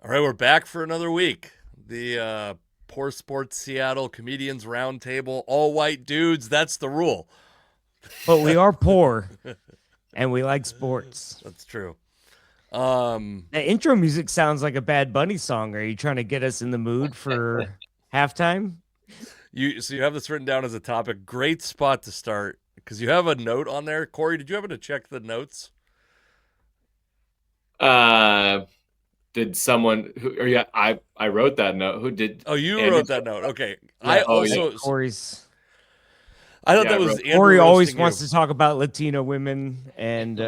All right, we're back for another week. The Poor Sports Seattle Comedians Roundtable, all white dudes. That's the rule. But we are poor and we like sports. That's true. The intro music sounds like a Bad Bunny song. Are you trying to get us in the mood for halftime? So you have this written down as a topic. Great spot to start because you have a note on there. Corey, did you happen to check the notes? Did someone who? Or yeah, I wrote that note. Who did? Oh, you Andy wrote that note. Okay. Yeah, I oh, yeah. also Corey's I thought Yeah, that I was wrote- Andrew Corey always roasting wants you. to talk about Latino women and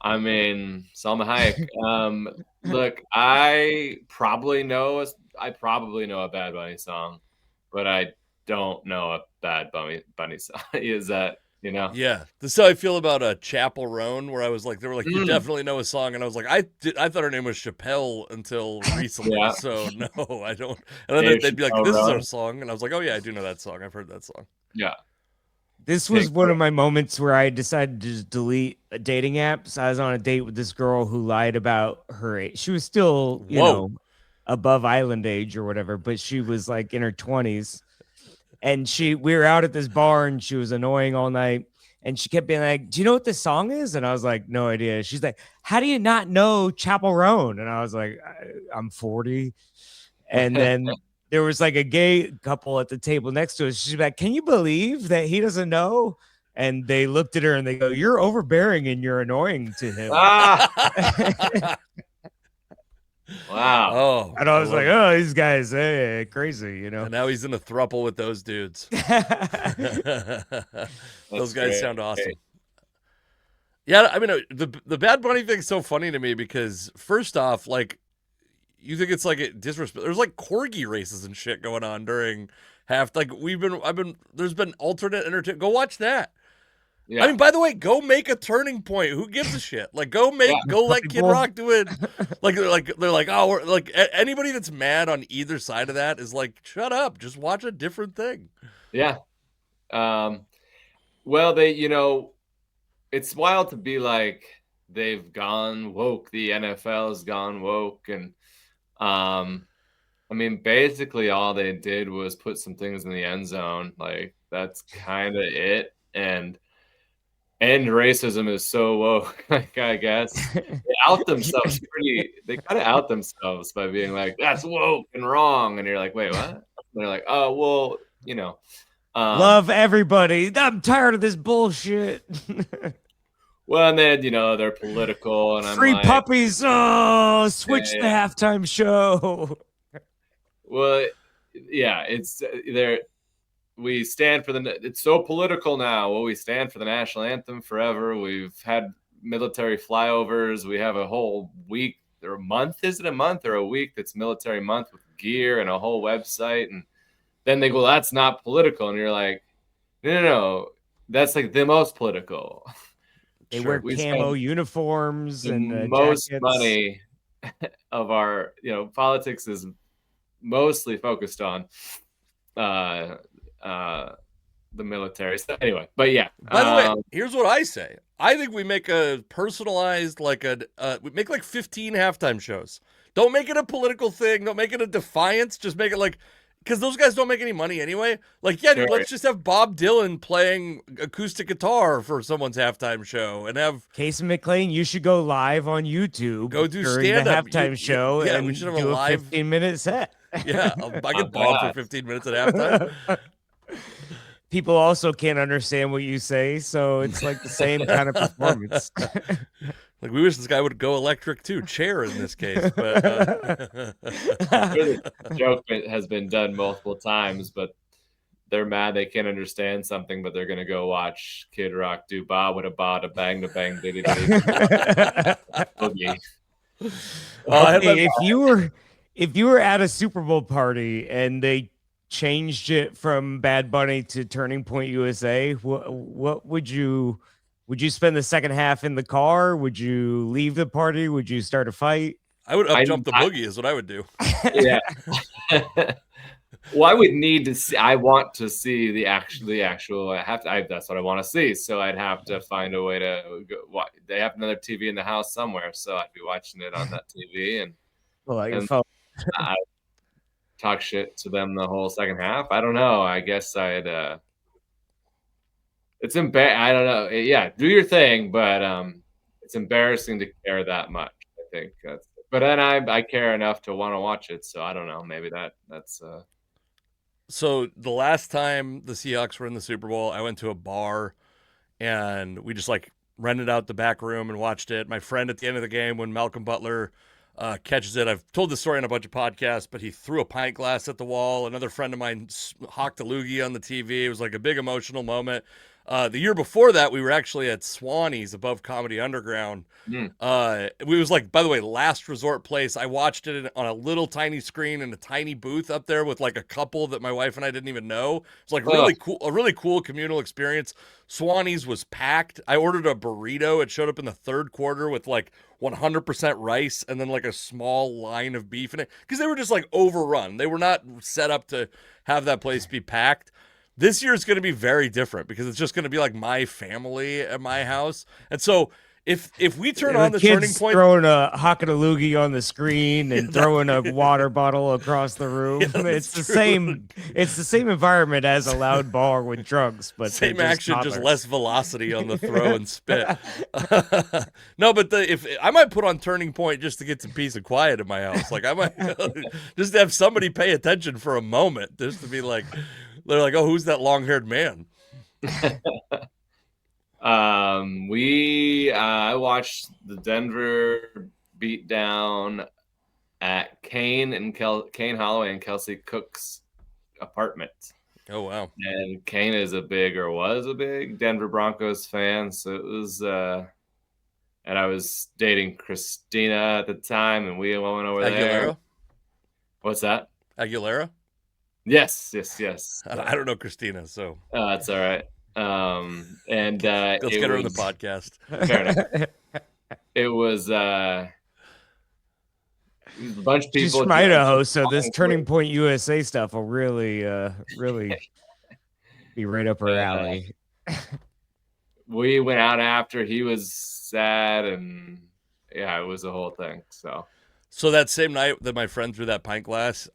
I mean, Salma Hayek. Look, I probably know a Bad Bunny song, but I don't know a Bad Bunny song. Is that Yeah, this is how I feel about Chapel Roan, where I was like, they were like, you Mm. definitely know a song, and I was like, I thought her name was Chappelle until recently, Yeah. so no, I don't. And then Dave they'd be like, Chappelle this is our Roan. song, and I was like, oh yeah, I do know that song. I've heard that song. Yeah. this was one of my moments where I decided to just delete a dating apps. I was on a date with this girl who lied about her age. She was still, Whoa. above island age or whatever, but she was like in her 20s. And we were out at this bar and she was annoying all night. And she kept being like, "Do you know what this song is?" And I was like, "No idea." She's like, "How do you not know Chapel Roan?" And I was like, "I'm 40." And then there was like a gay couple at the table next to us. She's like, "Can you believe that he doesn't know?" And they looked at her and they go, "You're overbearing and you're annoying to him." Wow. Oh, And I was like, love it. "Oh, these guys, crazy, And now he's in a thruple with those dudes. Those guys great. sound awesome. Yeah, I mean, the Bad Bunny thing's so funny to me because first off, like, you think it's like a disrespect. There's like corgi races and shit going on during half. Like there's been alternate entertainment. Go watch that. Yeah. I mean, by the way, go make a turning point. Who gives a shit? Like, go let Kid People. Rock do it. They're like, oh, we're like anybody that's mad on either side of that is like, shut up, just watch a different thing. Yeah. Well, it's wild to be like they've gone woke. The NFL's gone woke, and I mean, basically all they did was put some things in the end zone. Like that's kind of it. And end racism is so woke. Like I guess they out themselves They kind of out themselves by being like, "That's woke and wrong," and you're like, "Wait, what?" And they're like, "Oh, well, love everybody. I'm tired of this bullshit." Well, and then they're political, and I'm Free like, puppies. Oh, switch the Yeah. halftime show. well, yeah, it's there. We stand for it's so political now. Well, we stand for the national anthem forever. We've had military flyovers. We have a whole week or a month. Is it a month or a week that's military month with gear and a whole website? And then they go, "That's not political." And you're like, no. That's like the most political. They Sure. wear camo uniforms The and most jackets. money of our, politics is mostly focused on the military. So anyway, but yeah. By the way, here's what I say. I think we make a personalized, we make like 15 halftime shows. Don't make it a political thing. Don't make it a defiance. Just make it like, because those guys don't make any money anyway. Like, yeah, dude, Sure. let's just have Bob Dylan playing acoustic guitar for someone's halftime show and have Casey McLean, you should go live on YouTube. Go do during stand-up. the halftime show yeah, and we should have do a live 15-minute set. Yeah, I get bombed for 15 minutes at halftime. People also can't understand what you say, so it's like the same kind of performance. Like, we wish this guy would go electric too. Chair in this case, but The joke has been done multiple times, but they're mad they can't understand something, but they're gonna go watch Kid Rock do "Ba with a ba da bang da bang diddy diddy." Boogie. Okay, if you were at a Super Bowl party and they changed it from Bad Bunny to Turning Point USA, what would you spend the second half in the car? Would you leave the party? Would you start a fight? I would up jump the boogie is what I would do. Yeah. Well, I would need to see. I want to see the actual. That's what I want to see. So I'd have to find a way to go. They have another TV in the house somewhere, so I'd be watching it on that TV. And Pull out your and phone. I talk shit to them the whole second half. I don't know. I guess I'd. It's I don't know. Yeah, do your thing, but it's embarrassing to care that much. I think that's. But then I care enough to want to watch it, so I don't know. Maybe that's. So the last time the Seahawks were in the Super Bowl, I went to a bar and we just like rented out the back room and watched it. My friend at the end of the game, when Malcolm Butler catches it, I've told this story on a bunch of podcasts, but he threw a pint glass at the wall. Another friend of mine hawked a loogie on the TV. It was like a big emotional moment. The year before that, we were actually at Swanee's above Comedy Underground. It was like, by the way, last resort place. I watched it on a little tiny screen in a tiny booth up there with like a couple that my wife and I didn't even know. It's like really cool, a really cool communal experience. Swanee's was packed. I ordered a burrito. It showed up in the third quarter with like 100% rice and then like a small line of beef in it because they were just like overrun. They were not set up to have that place be packed. This year is going to be very different because it's just going to be like my family at my house. And so if we turn on the Turning Point, throwing a loogie on the screen and throwing a water bottle across the room, it's the same. It's the same environment as a loud bar with drugs, but same action, just less velocity on the throw and spit. No, but if I might put on Turning Point just to get some peace and quiet in my house, like I might just have somebody pay attention for a moment, just to be like, they're like, oh, who's that long-haired man? I watched the Denver beatdown at Kane Holloway and Kelsey Cook's apartment. Oh wow! And Kane was a big Denver Broncos fan, so it was. And I was dating Christina at the time, and we went over there. What's that? Aguilera? Yes. I don't know Christina, so that's all right. And let's get her on the podcast. Fair enough. It was a bunch of people. She's from Idaho, so this Turning Point USA stuff will really be right up her alley. We went out after. He was sad, and yeah, it was a whole thing. So that same night that my friend threw that pint glass,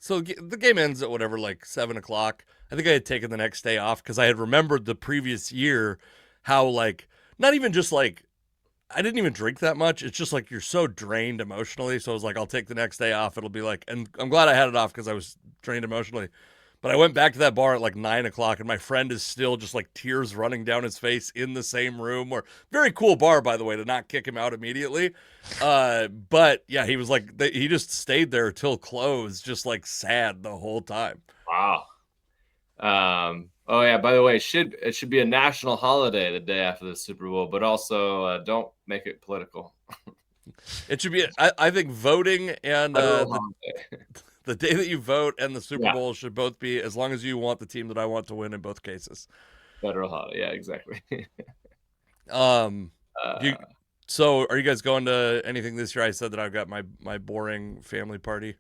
so the game ends at whatever, like 7:00. I think I had taken the next day off because I had remembered the previous year how like not even just like I didn't even drink that much. It's just like you're so drained emotionally. So I was like, I'll take the next day off. It'll be like, and I'm glad I had it off because I was drained emotionally. But I went back to that bar at like 9:00, and my friend is still just like tears running down his face in the same room. Or very cool bar, by the way, to not kick him out immediately. But yeah, he was like, he just stayed there till close, just like sad the whole time. Wow. Oh yeah. By the way, it should be a national holiday the day after the Super Bowl, but also don't make it political. It should be. I think voting and the day that you vote and the Super Bowl should both be, as long as you want the team that I want to win in both cases. Federal holiday, yeah, exactly. So are you guys going to anything this year? I said that I've got my boring family party.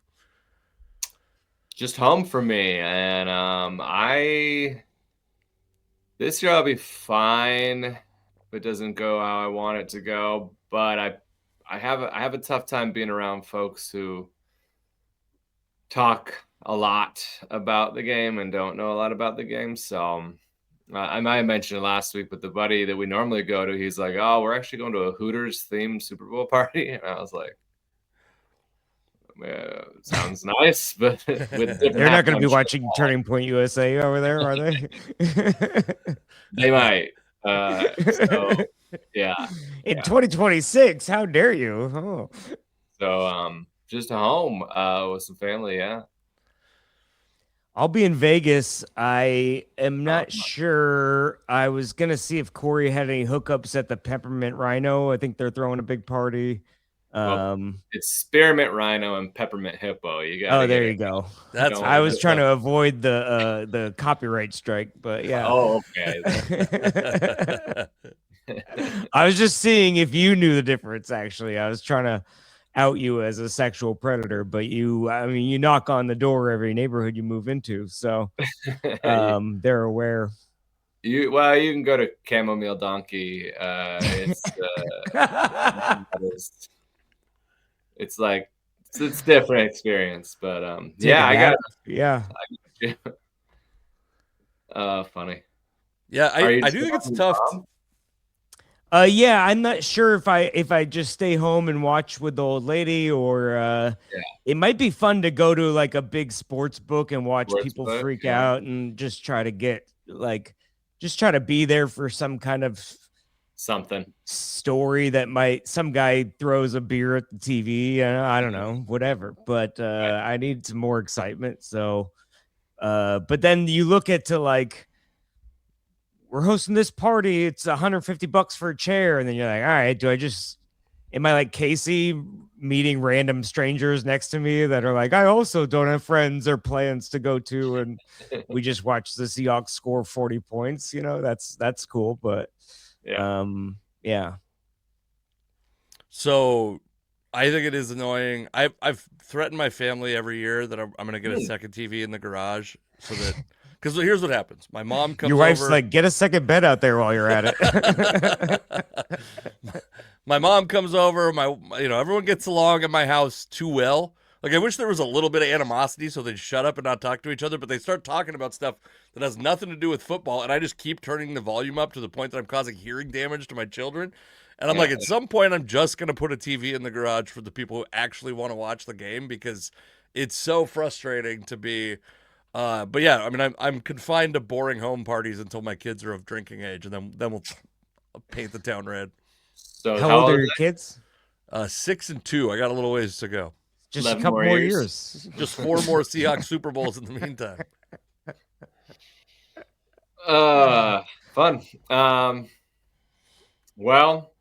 Just home for me, and this year I'll be fine if it doesn't go how I want it to go. But I have a tough time being around folks who talk a lot about the game and don't know a lot about the game. So I might have mentioned it last week, but the buddy that we normally go to, he's like, oh, we're actually going to a Hooters themed Super Bowl party. And I was like, sounds nice, but they're not going to be watching Turning Point USA over there, are they? They might. So, yeah. In 2026, how dare you? Oh. So just home with some family, yeah. I'll be in Vegas. I am not sure. I was going to see if Corey had any hookups at the Peppermint Rhino. I think they're throwing a big party. It's Spearmint Rhino and Peppermint Hippo. You got. Oh, there you go. I was trying to avoid the copyright strike, but yeah. Oh, okay. I was just seeing if you knew the difference. Actually, I was trying to out you as a sexual predator, but you knock on the door every neighborhood you move into, so they're aware. You can go to Chamomile Donkey. It's like it's different experience, but Take yeah, a I nap. got Yeah. funny. Yeah, Are you I do still think it's on your tough. mom? Yeah, I'm not sure if I just stay home and watch with the old lady, or Yeah, it might be fun to go to like a big sports book and watch sports people book. freak Yeah, out and just try to get like just try to be there for some kind of something. story that might some guy throws a beer at the TV. I don't know, whatever. But Right. I need some more excitement. So, but then you look at to like we're hosting this party. It's $150 for a chair, and then you're like, all right, do I just am I like Casey meeting random strangers next to me that are like, I also don't have friends or plans to go to, and we just watch the Seahawks score 40 points. That's cool, but Yeah. yeah. So I think it is annoying. I've threatened my family every year that I'm going to get a second TV in the garage so that because here's what happens. My mom Your comes wife's over. like, get a second bed out there while you're at it. My mom comes over. Everyone gets along at my house too well. Like I wish there was a little bit of animosity so they'd shut up and not talk to each other, but they start talking about stuff that has nothing to do with football, and I just keep turning the volume up to the point that I'm causing hearing damage to my children. And I'm Yeah. like, at some point, I'm just gonna put a TV in the garage for the people who actually want to watch the game because it's so frustrating to be. But yeah, I mean, I'm confined to boring home parties until my kids are of drinking age, and then we'll paint the town red. So How how old old are is your it? kids? 6 and 2. I got a little ways to go. Just a 11 couple more more years. years. Just 4 more Seahawks Super Bowls in the meantime. Fun. Well,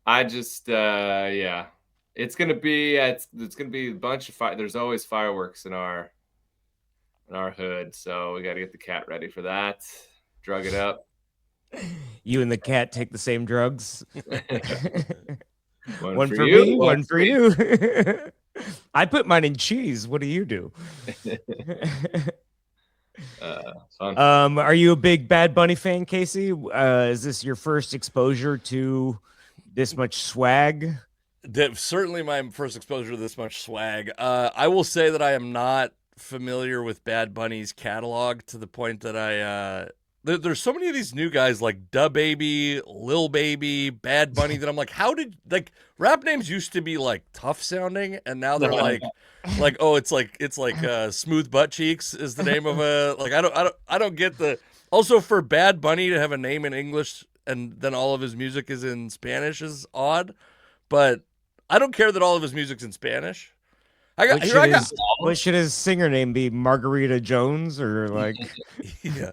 I just yeah. It's gonna be a bunch of fire. There's always fireworks in our hood, so we got to get the cat ready for that. Drug it up. You and the cat take the same drugs. One One for for you, me, one one for for you. I put mine in cheese. What do you do? Fun. Are you a big Bad Bunny fan, Casey? Is this your first exposure to this much swag? Certainly my first exposure to this much swag. I will say that I am not familiar with Bad Bunny's catalog to the point that there's so many of these new guys like Da Baby, Lil Baby, Bad Bunny that I'm like, how did like rap names used to be like tough sounding and now they're like oh it's like Smooth Butt Cheeks is the name of a like I don't get the also for Bad Bunny to have a name in English and then all of his music is in Spanish is odd, but I don't care that all of his music's in Spanish. What should his singer name be? Margarita Jones or like? Yeah.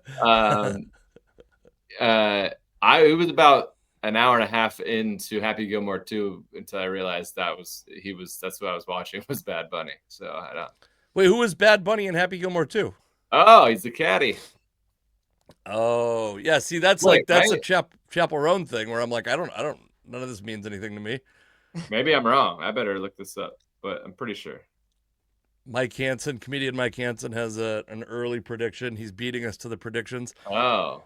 It was about an hour and a half into Happy Gilmore 2 until I realized that's what I was watching was Bad Bunny. So I don't. Wait, who was Bad Bunny in Happy Gilmore 2? Oh, he's the caddy. Oh, yeah. See, that's Wait, that's right? a Chapel Roan thing where I'm like, I don't. None of this means anything to me. Maybe I'm wrong. I better look this up, but I'm pretty sure. Comedian Mike Hansen has an early prediction. He's beating us to the predictions. Oh,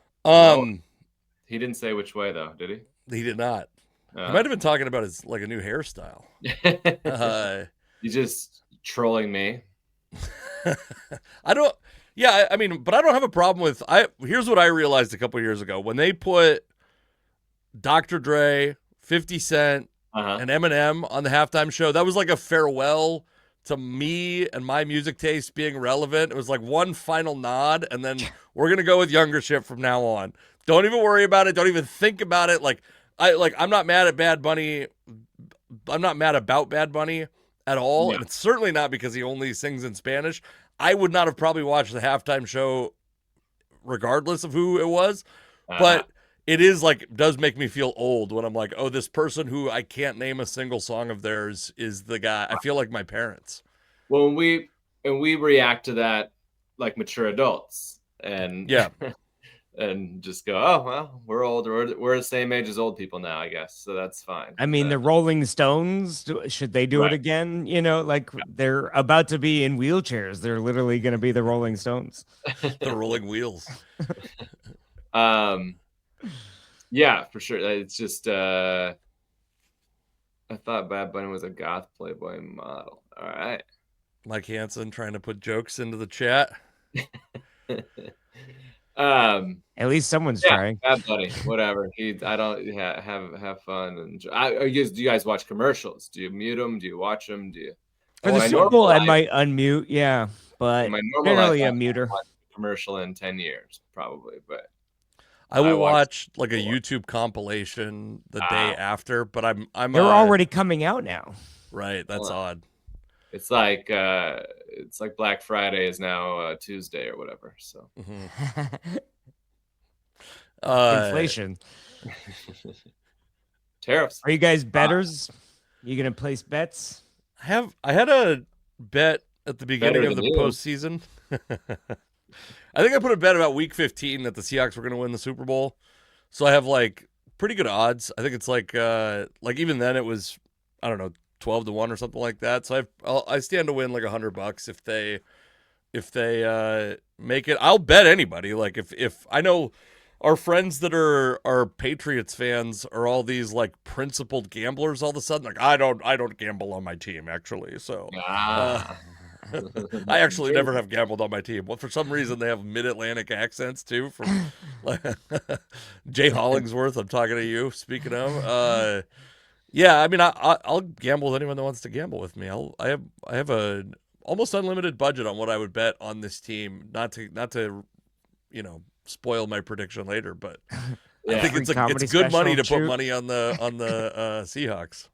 he didn't say which way though, did he? He did not. He might have been talking about his like a new hairstyle. He's just trolling me. I don't. Yeah, I mean, but I don't have a problem with. Here's what I realized a couple years ago when they put Dr. Dre, 50 Cent, and Eminem on the halftime show. That was like a farewell to me and my music taste being relevant. It was like one final nod, and then we're gonna go with younger shit from now on. Don't even worry about it. Don't even think about it. I'm not mad at Bad Bunny. I'm not mad about Bad Bunny at all, and it's certainly not because he only sings in Spanish. I would not have probably watched the halftime show regardless of who it was, but it is like does make me feel old when I'm like, oh, this person who I can't name a single song of theirs is the guy. I feel like my parents. Well, when we react to that like mature adults, and yeah, and just go, oh well, we're old. We're the same age as old people now, I guess. So that's fine. I mean, the Rolling Stones, should they do it again? You know, like they're about to be in wheelchairs. They're literally going to be the Rolling Stones. The Rolling Wheels. Yeah, for sure. It's just I thought Bad Bunny was a goth Playboy model. All right. Mike Hansen trying to put jokes into the chat. At least someone's Yeah, trying. Bad Bunny, whatever. I don't have fun and do you guys watch commercials? Do you mute them? Do you watch them? Do you? For the my Super normal Bowl, I life- might unmute, yeah, but in my normal generally life, a muter. watched a commercial in 10 years, probably. But I will watched watch like a YouTube compilation the day after, but I'm They're already coming out now. right. That's odd. it's like Black Friday is now Tuesday or whatever. So Inflation. Tariffs. Are you guys betters? You gonna place bets? I had a bet at the beginning Better of the than you. postseason. I think I put a bet about week 15 that the Seahawks were going to win the Super Bowl. So I have like pretty good odds. I think it's like even then it was, I don't know, 12-1 or something like that. So I stand to win like $100 if they make it. I'll bet anybody. Like if I know our friends that are Patriots fans are all these like principled gamblers all of a sudden. Like I don't gamble on my team actually. So I actually never have gambled on my team. Well, for some reason they have mid-Atlantic accents too. From like, Jay Hollingsworth, I'm talking to you. Speaking of, yeah, I mean, I'll gamble with anyone that wants to gamble with me. I have a almost unlimited budget on what I would bet on this team. Not to spoil my prediction later, but I think it's good money to put money on the Seahawks.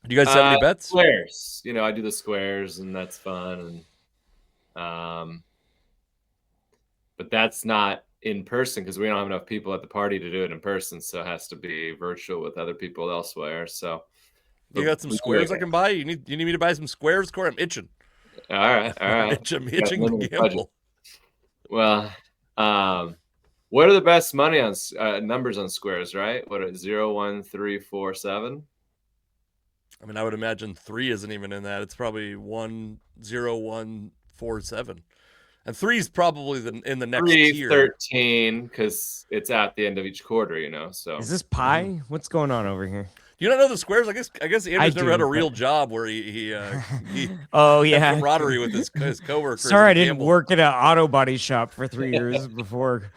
Do you guys have any bets? Squares. I do the squares, and that's fun. And but that's not in person because we don't have enough people at the party to do it in person. So it has to be virtual with other people elsewhere. So you got some squares I can buy? You need me to buy some squares, Corey? I'm itching. All right. I'm itching to gamble. Well, what are the best money on numbers on squares? Right? What are 0, 1, 3, 4, 7? I mean, I would imagine 3 isn't even in that. It's probably 1, 0, 1, 4, 7. And 3 is probably in the next 3, tier. 13, because it's at the end of each quarter, So is this pie? What's going on over here? Do you not know the squares? I guess Andrew's never had a real job where he oh yeah, camaraderie with his coworkers. Sorry, I didn't work at an auto body shop for 3 years before.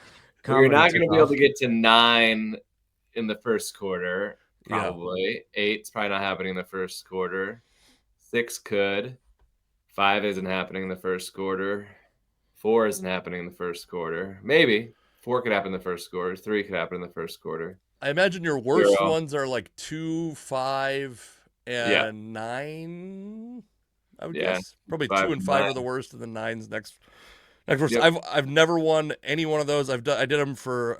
You're not going to be able to get to 9 in the first quarter. Probably. Yeah. 8's probably not happening in the first quarter. 6 could. 5 isn't happening in the first quarter. 4 isn't happening in the first quarter. Maybe 4 could happen in the first quarter. 3 could happen in the first quarter. I imagine your worst ones are like 2, 5, and 9. I would guess probably 2 and 5 are the worst, and then 9's next. Yep. I've never won any one of those. I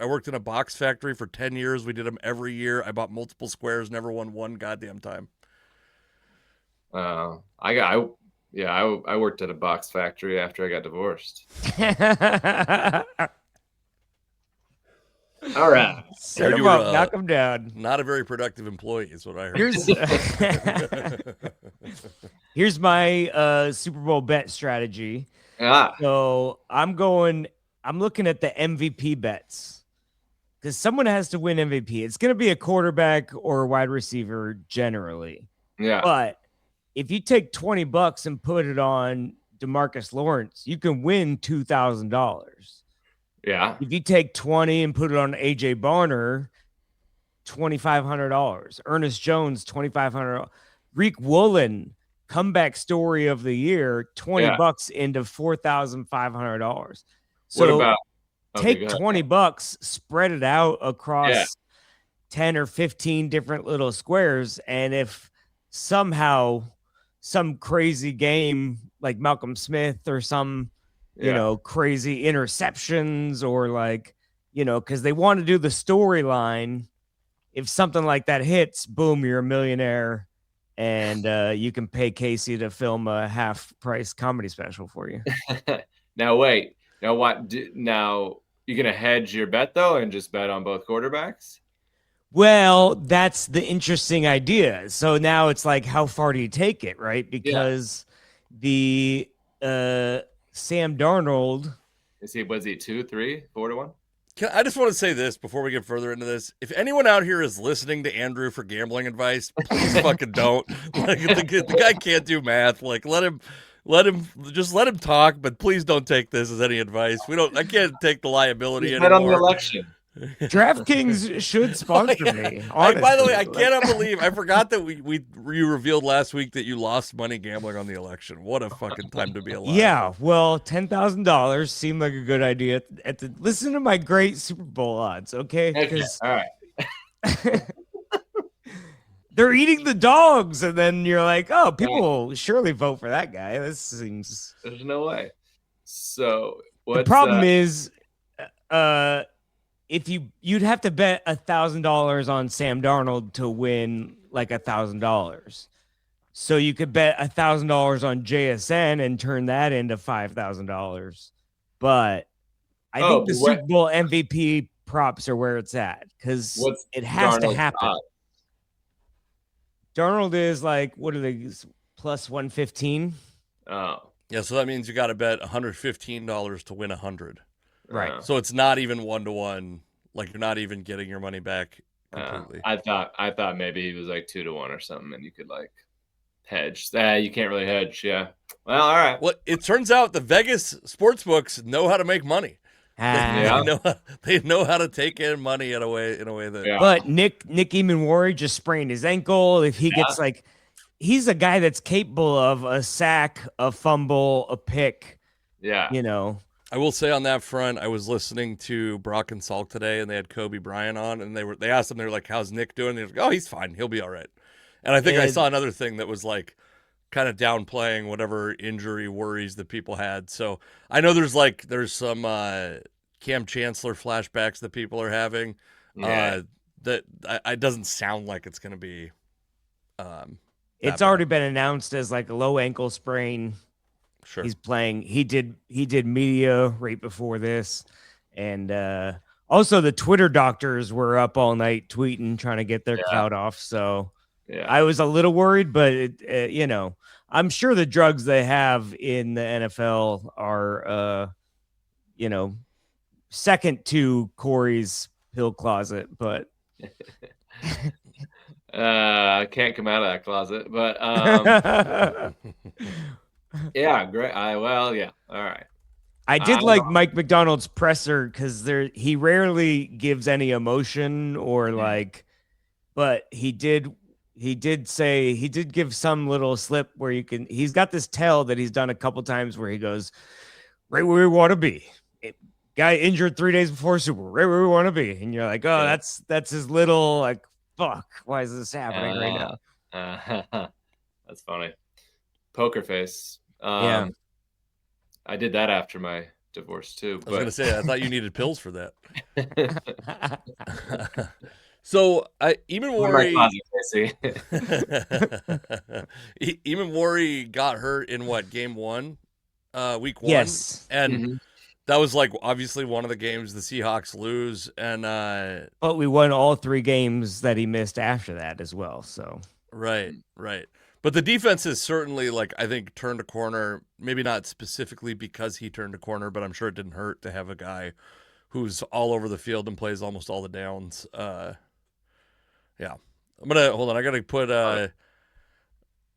worked in a box factory for 10 years. We did them every year. I bought multiple squares, never won one goddamn time. I worked at a box factory after I got divorced. All right. Set him up, knock him down. Not a very productive employee is what I heard. Here's my Super Bowl bet strategy. So I'm looking at the MVP bets because someone has to win MVP. It's going to be a quarterback or a wide receiver generally. Yeah. But if you take $20 and put it on DeMarcus Lawrence, you can win $2,000. Yeah. If you take 20 and put it on AJ Barner, $2,500. Ernest Jones, $2,500. Reek Woolen, comeback story of the year, $20 into $4,500. So what about, take $20, spread it out across 10 or 15 different little squares. And if somehow some crazy game like Malcolm Smith or some, crazy interceptions or because they want to do the storyline. If something like that hits, boom, you're a millionaire. And you can pay Casey to film a half-price comedy special for you. Now, wait. Now, what? Now, you're going to hedge your bet, though, and just bet on both quarterbacks? Well, that's the interesting idea. So now it's like, how far do you take it, right? Because the Sam Darnold... Was he 2, 3, 4 to 1? I just want to say this before we get further into this. If anyone out here is listening to Andrew for gambling advice, please fucking don't. Like the guy can't do math. Like let him talk, but please don't take this as any advice. I can't take the liability He's bet on the anymore. election. DraftKings should sponsor me. Honestly. By the way, I cannot believe I forgot that you revealed last week that you lost money gambling on the election. What a fucking time to be alive. Yeah, well, $10,000 seemed like a good idea. Listen to my great Super Bowl odds, okay? Okay. All right. They're eating the dogs, and then you're like, oh, people will surely vote for that guy. This seems. There's no way. So The problem is, if you'd have to bet $1,000 on Sam Darnold to win like $1,000. So you could bet $1,000 on JSN and turn that into $5,000. But I think the Super Bowl MVP props are where it's at because it has to happen. Darnold is like, what are they, plus 115? Oh. Yeah, so that means you got to bet $115 to win 100. Right. So it's not even 1-to-1. Like you're not even getting your money back completely. I thought maybe he was like 2-to-1 or something, and you could like hedge. You can't really hedge. Yeah. Well, all right. Well, it turns out the Vegas sportsbooks know how to make money. They know how to take in money in a way that. Yeah. But Nick Emanwari just sprained his ankle. If he gets he's a guy that's capable of a sack, a fumble, a pick. Yeah. You know. I will say on that front, I was listening to Brock and Salk today, and they had Kobe Bryant on, and they asked him, they were like, "How's Nick doing?" And they were like, "Oh, he's fine. He'll be all right." And I think I saw another thing that was like kind of downplaying whatever injury worries that people had. So I know there's some Cam Chancellor flashbacks that people are having. Yeah. That it doesn't sound like it's going to be. It's already been announced as like a low ankle sprain. Sure. He's playing. He did media right before this, and also the Twitter doctors were up all night tweeting, trying to get their clout off. So I was a little worried, but I'm sure the drugs they have in the NFL are, second to Corey's pill closet, but I can't come out of that closet, but yeah, great. All right. I did like Mike McDonald's presser because he rarely gives any emotion or but he did say he did give some little slip where he's got this tell that he's done a couple times where he goes right where we want to be. Guy injured 3 days before Super Bowl, right where we want to be, and you're like, oh, that's his little like, fuck, why is this happening right now? That's funny. Poker face. Yeah, I did that after my divorce too. I was gonna say I thought you needed pills for that. So Emanwari got hurt in what, game 1, week 1? Yes, and that was like obviously one of the games the Seahawks lose, and but we won all 3 games that he missed after that as well. So right. But the defense is certainly, I think, turned a corner. Maybe not specifically because he turned a corner, but I'm sure it didn't hurt to have a guy who's all over the field and plays almost all the downs. Yeah. I'm going to, hold on, I got to put,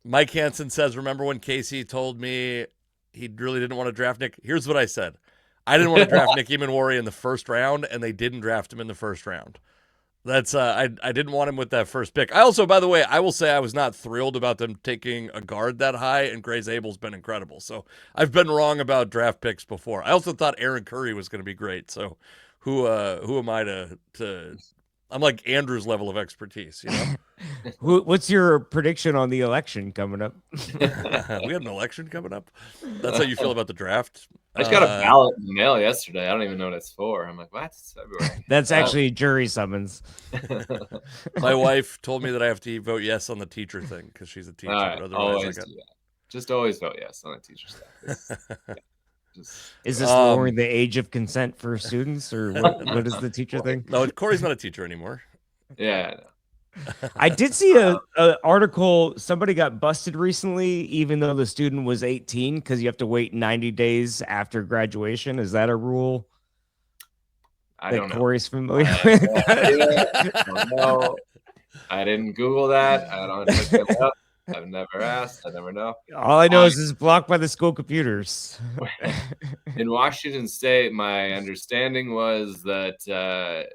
Mike Hansen says, remember when Casey told me he really didn't want to draft Nick? Here's what I said. I didn't want to draft Nick Emanwari in the first round, and they didn't draft him in the first round. That's I didn't want him with that first pick. I also, by the way, I will say I was not thrilled about them taking a guard that high, and Gray's Abel's been incredible. So I've been wrong about draft picks before. I also thought Aaron Curry was going to be great. So who am I to I'm like Andrew's level of expertise, What's your prediction on the election coming up? We have an election coming up. That's how you feel about the draft? I just got a ballot in the mail yesterday. I don't even know what it's for. I'm like, what? It's February. That's actually a jury summons. My wife told me that I have to vote yes on the teacher thing because she's a teacher. Right, otherwise, just always vote yes on the teacher stuff. Is this lowering the age of consent for students, or what is the teacher thing? No, Corey's not a teacher anymore. Yeah. I did see a article. Somebody got busted recently, even though the student was 18, because you have to wait 90 days after graduation. Is that a rule? I that don't know. Corey's familiar I have with. no idea. I don't know. I didn't Google that. I don't look it up. I've never asked. I never know. All I know is it's blocked by the school computers. In Washington State, my understanding was that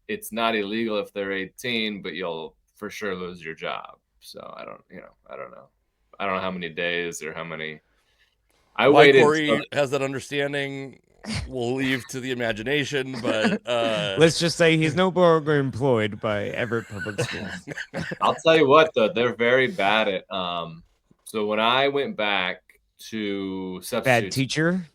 it's not illegal if they're 18, but you'll for sure lose your job. So I don't know. I don't know how many days or how many. I Why waited until Corey has that understanding, we'll leave to the imagination. But Let's just say he's no longer employed by Everett Public Schools. I'll tell you what though, they're very bad at so when I went back to Bad substitute teacher.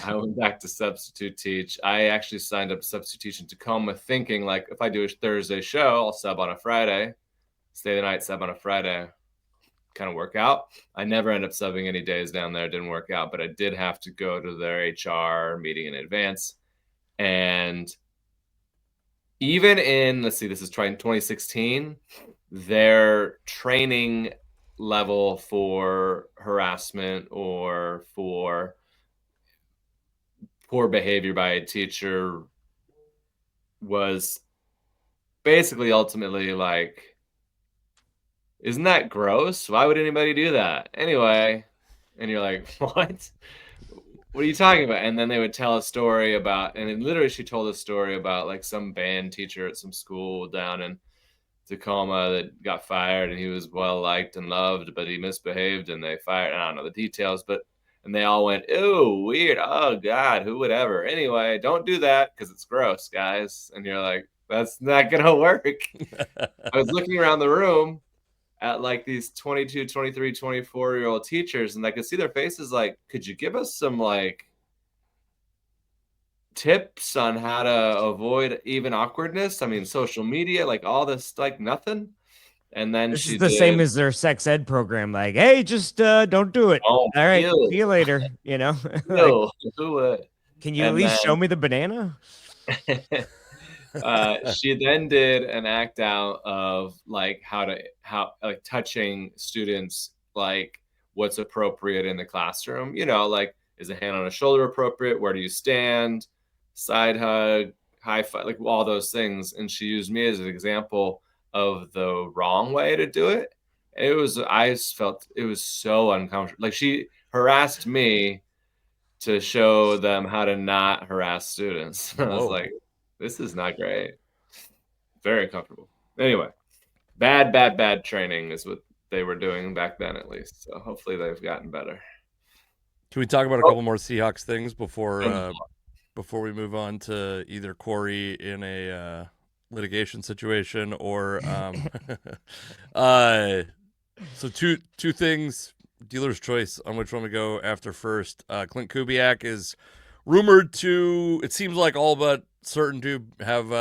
I went back to substitute teach. I actually signed up substitute teach in Tacoma thinking like if I do a Thursday show, I'll sub on a Friday, stay the night, sub on a Friday, kind of work out. I never end up subbing any days down there. It didn't work out, but I did have to go to their HR meeting in advance. And even in, let's see, this is 2016, their training level for harassment or for poor behavior by a teacher was basically ultimately like, isn't that gross? Why would anybody do that? Anyway, and you're like, what? What are you talking about? And then they would tell a story about, and literally she told a story about like some band teacher at some school down in Tacoma that got fired, and he was well liked and loved, but he misbehaved and they fired. I don't know the details, but and they all went, "Ew, weird. Oh God, who would ever?" Anyway, don't do that because it's gross, guys. And you're like, that's not gonna work. I was looking around the room at like these 22, 23, 24-year-old teachers, and I could see their faces like, could you give us some like tips on how to avoid even awkwardness? I mean, social media, like all this, like nothing. And then This she is the same did, as their sex ed program. Like, hey, just don't do it. oh, All right, ew, see you later. You know, like, ew, who would? can you at And least show then me the banana? she then did an act out of like how like touching students, like what's appropriate in the classroom, like is a hand on a shoulder appropriate, where do you stand, side hug, high five, like all those things. And she used me as an example of the wrong way to do it. And I felt it was so uncomfortable. Like she harassed me to show them how to not harass students. I was whoa. like, this is not great. Very uncomfortable. Anyway, bad training is what they were doing back then, at least. So hopefully they've gotten better. Can we talk about a Oh, couple more Seahawks things before and before we move on to either Corey in a litigation situation or so two things, dealer's choice on which one we go after first. Clint Kubiak is rumored to, it seems like all but certain to have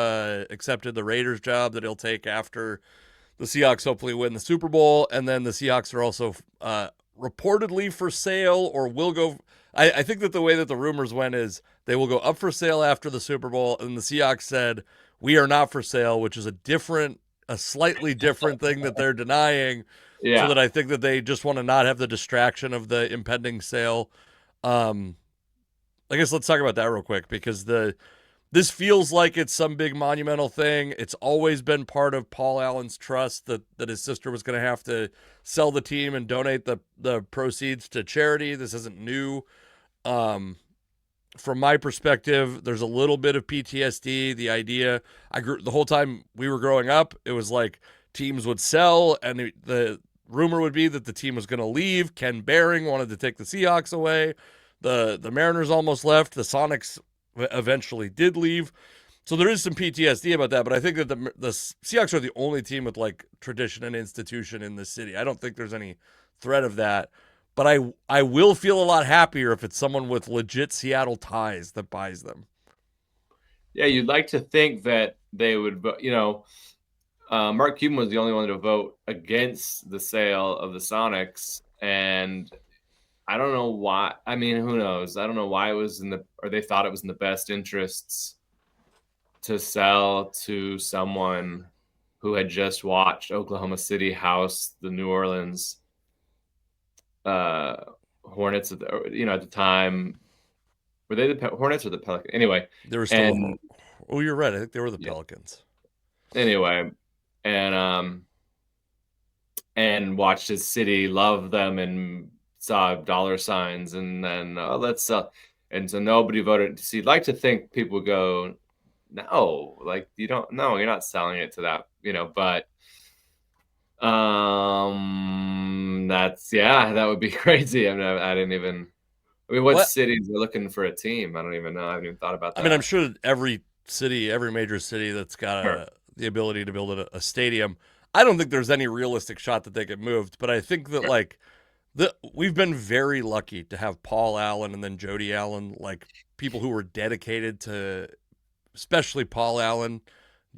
accepted the Raiders job that he'll take after the Seahawks hopefully win the Super Bowl. And then the Seahawks are also reportedly for sale or will go. I think that the way that the rumors went is they will go up for sale after the Super Bowl. And the Seahawks said, we are not for sale, which is a slightly different thing that they're denying. So yeah, that I think that they just want to not have the distraction of the impending sale. I guess let's talk about that real quick because this feels like it's some big monumental thing. It's always been part of Paul Allen's trust that his sister was going to have to sell the team and donate the proceeds to charity. This isn't new. From my perspective, there's a little bit of PTSD. The idea, the whole time we were growing up, it was like teams would sell and the rumor would be that the team was going to leave. Ken Behring wanted to take the Seahawks away. The Mariners almost left. The Sonics eventually did leave. So there is some PTSD about that, but I think that the Seahawks are the only team with like tradition and institution in the city. I don't think there's any threat of that. But I will feel a lot happier if it's someone with legit Seattle ties that buys them. yeah. You'd like to think that they would, Mark Cuban was the only one to vote against the sale of the Sonics, and I don't know why. I mean, who knows? I don't know why it was or they thought it was in the best interests to sell to someone who had just watched Oklahoma City house the New Orleans Hornets at the time. Were they the Hornets or the Pelicans? Anyway, There were still and Oh, you're right. I think they were the Yeah. Pelicans. Anyway, and watched his city love them and saw dollar signs, and then let's and so nobody voted. So you'd like to think people would go, no, like you don't, no, you're not selling it to that, but that would be crazy. I mean, I didn't even. I mean, what What? cities are looking for a team? I don't even know. I haven't even thought about I that. mean, I'm sure every city, every major city that's got Sure. the ability to build a stadium, I don't think there's any realistic shot that they get moved. But I think that like we've been very lucky to have Paul Allen and then Jody Allen, like people who were dedicated to, especially Paul Allen,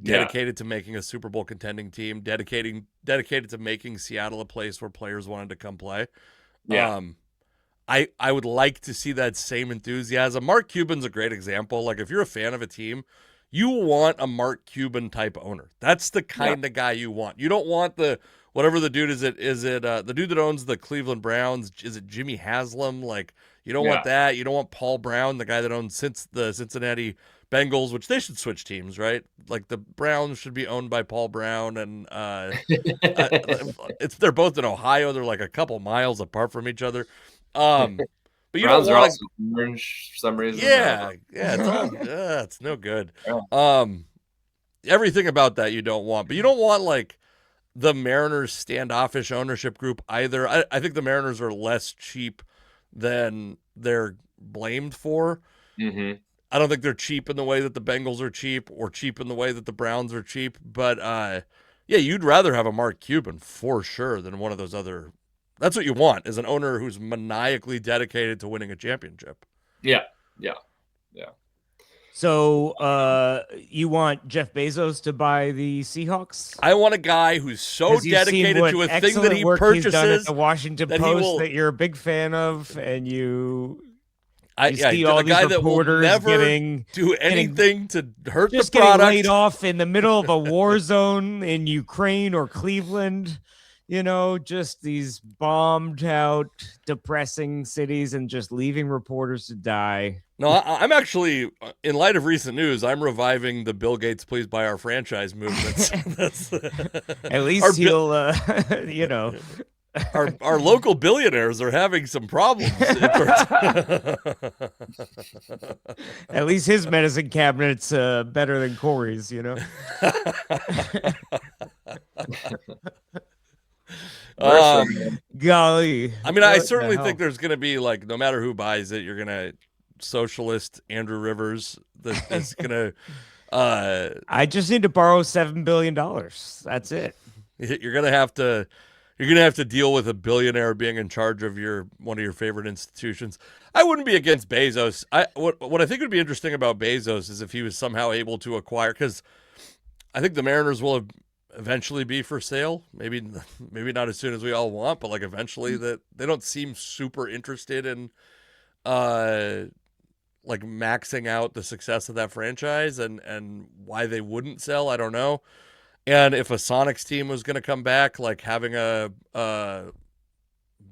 dedicated to making a Super Bowl contending team, dedicated to making Seattle a place where players wanted to come play. Yeah. I would like to see that same enthusiasm. Mark Cuban's a great example. Like if you're a fan of a team, you want a Mark Cuban type owner. That's the kind of guy you want. You don't want the whatever the dude is. The dude that owns the Cleveland Browns? Is it Jimmy Haslam? Like you don't want that. You don't want Paul Brown, the guy that owns the Cincinnati Bengals, which they should switch teams, right? Like the Browns should be owned by Paul Brown, and they're both in Ohio. They're like a couple miles apart from each other. But you Browns don't are want also orange for some reason. yeah, it's all it's no good. Everything about that you don't want, but you don't want like the Mariners standoffish ownership group either. I think the Mariners are less cheap than they're blamed for. Mm-hmm. I don't think they're cheap in the way that the Bengals are cheap or cheap in the way that the Browns are cheap. But yeah, you'd rather have a Mark Cuban for sure than one of those other. That's what you want is an owner who's maniacally dedicated to winning a championship. Yeah. So you want Jeff Bezos to buy the Seahawks? I want a guy who's so dedicated to a thing that he purchases. He's done at the Washington that Post that you're a big fan of, and you see all a these guy that will reporters never do anything to hurt the product. Getting laid off in the middle of a war zone in Ukraine or Cleveland. Just these bombed out, depressing cities and just leaving reporters to die. No, I'm actually, in light of recent news, I'm reviving the Bill Gates Please Buy Our Franchise movement. At least he'll, Our local billionaires are having some problems. At least his medicine cabinet's better than Corey's, Golly. I mean, I certainly think there's going to be like, no matter who buys it, you're going to socialist Andrew Rivers that's going to. I just need to borrow $7 billion. That's it. You're going to have to deal with a billionaire being in charge of one of your favorite institutions. I wouldn't be against Bezos. What I think would be interesting about Bezos is if he was somehow able to acquire, because I think the Mariners will eventually be for sale. Maybe not as soon as we all want, but like eventually. That they don't seem super interested in like maxing out the success of that franchise, and why they wouldn't sell, I don't know. And if a Sonics team was going to come back, like having a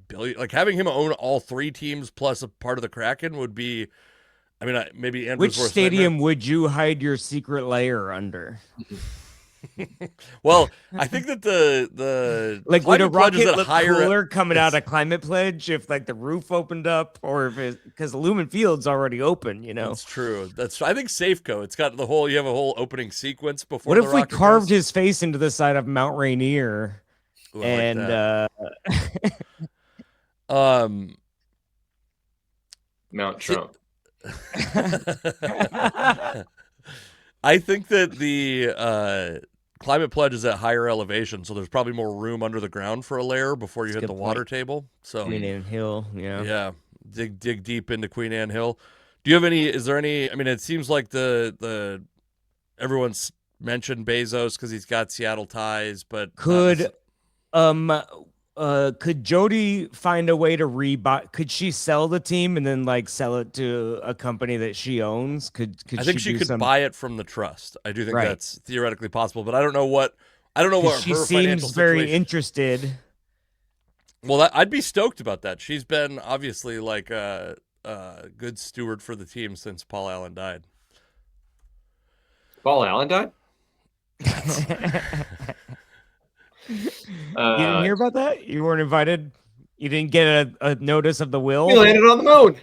billion, like having him own all three teams plus a part of the Kraken would be. I mean, maybe Andrew's Which stadium would you hide your secret lair under? Well, I think that the like would a rocket look cooler coming out of Climate Pledge if like the roof opened up, or if because Lumen Field's already open, That's true. I think Safeco. It's got you have a whole opening sequence before. What if we carved his face into the side of Mount Rainier? Ooh, and Mount Trump. I think that the Climate Pledge is at higher elevation, so there's probably more room under the ground for a layer before you hit the water table. So Queen Anne Hill, yeah, dig deep into Queen Anne Hill. Do you have any? Is there any? I mean, it seems like the everyone's mentioned Bezos because he's got Seattle ties, but could Jody find a way to rebuy? Could she sell the team and then like sell it to a company that she owns? I think she could buy it from the trust. I do think that's theoretically possible, but I don't know what she her seems very interested. Well, I'd be stoked about that. She's been obviously like a good steward for the team since Paul Allen died. Paul Allen died? You didn't hear about that? You weren't invited? You didn't get a notice of the He will? landed on the moon.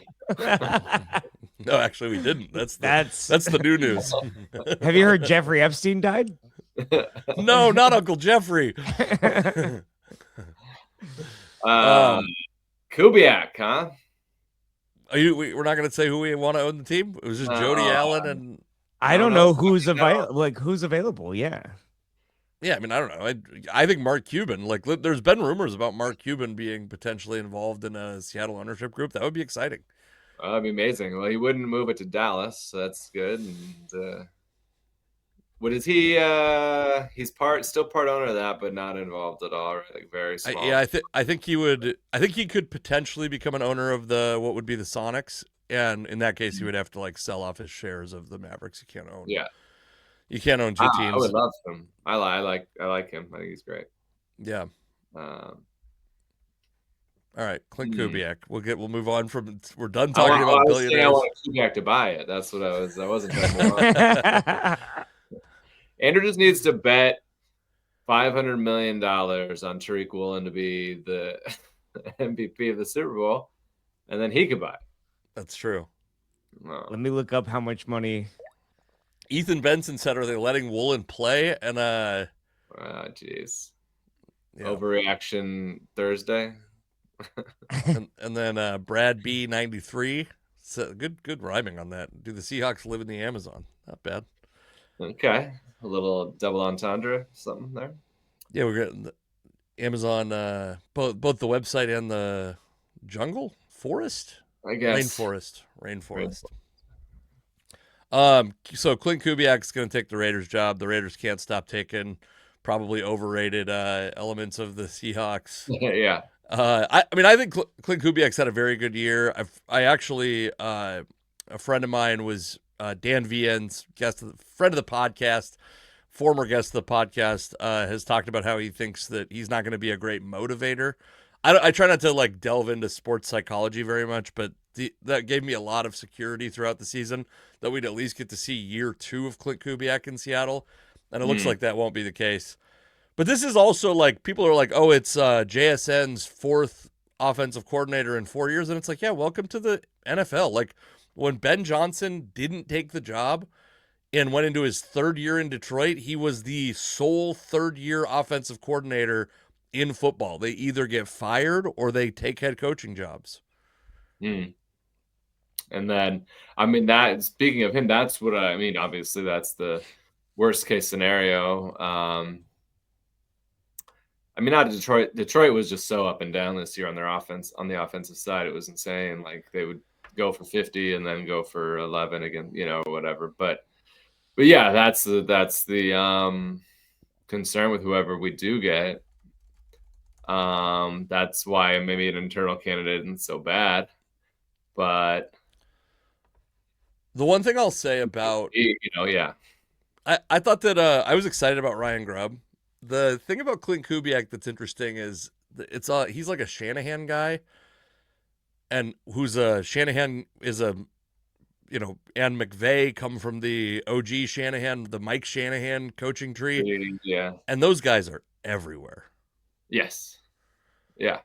No, actually, we didn't. That's That's the new news. Have you heard Jeffrey Epstein died? No, not Uncle Jeffrey. Kubiak, huh? We're not going to say who we want to own the team. It was just Jody Allen and I don't know who's available. Like who's available? Yeah. Yeah, I mean, I don't know. I think Mark Cuban. Like, there's been rumors about Mark Cuban being potentially involved in a Seattle ownership group. That would be exciting. That'd be amazing. Well, he wouldn't move it to Dallas, so that's good. And what is he? He's still part owner of that, but not involved at all. Right? Like very small. I think he would. I think he could potentially become an owner of what would be the Sonics, and in that case, he would have to like sell off his shares of the Mavericks. He can't own. Yeah. You can't own two teams. I would love him. I like him. I think he's great. Yeah. All right, Clint Kubiak. We'll move on from. We're done talking about billionaires. I want Kubiak to buy it. That's what I was. I wasn't trying to move on. Andrew just needs to bet $500 million on Tariq Woolen to be the MVP of the Super Bowl, and then he could buy it. That's true. No. Let me look up how much money. Ethan Benson said, "Are they letting Woolen play?" And jeez, yeah. Overreaction Thursday. and then Brad B93. So good rhyming on that. Do the Seahawks live in the Amazon? Not bad. Okay, a little double entendre, something there. Yeah, we're getting the Amazon, both the website and the jungle forest. I guess rainforest. So Clint Kubiak's going to take the Raiders' job. The Raiders can't stop taking probably overrated elements of the Seahawks. Yeah. I mean, I think Clint Kubiak's had a very good year. I actually, a friend of mine was Dan Vian's friend of the podcast, former guest of the podcast, has talked about how he thinks that he's not going to be a great motivator. I try not to like delve into sports psychology very much, but that gave me a lot of security throughout the season that we'd at least get to see year 2 of Clint Kubiak in Seattle, and it looks like that won't be the case. But this is also like, people are like, oh, it's JSN's 4th offensive coordinator in 4 years. And it's like, yeah, welcome to the NFL. Like when Ben Johnson didn't take the job and went into his 3rd year in Detroit, he was the sole 3rd-year offensive coordinator in football. They either get fired or they take head coaching jobs. And then, I mean, speaking of him, that's what I mean. Obviously, that's the worst case scenario. I mean, not Detroit. Detroit was just so up and down this year on their offense. On the offensive side, it was insane. Like they would go for 50 and then go for 11 again, whatever. But yeah, that's the concern with whoever we do get. That's why maybe an internal candidate isn't so bad. But the one thing I'll say about, yeah, I thought that I was excited about Ryan Grubb. The thing about Clint Kubiak that's interesting is he's like a Shanahan guy, and Shanahan is and McVay come from the OG Shanahan, the Mike Shanahan coaching tree. Yeah, and those guys are everywhere. Yes. Yeah.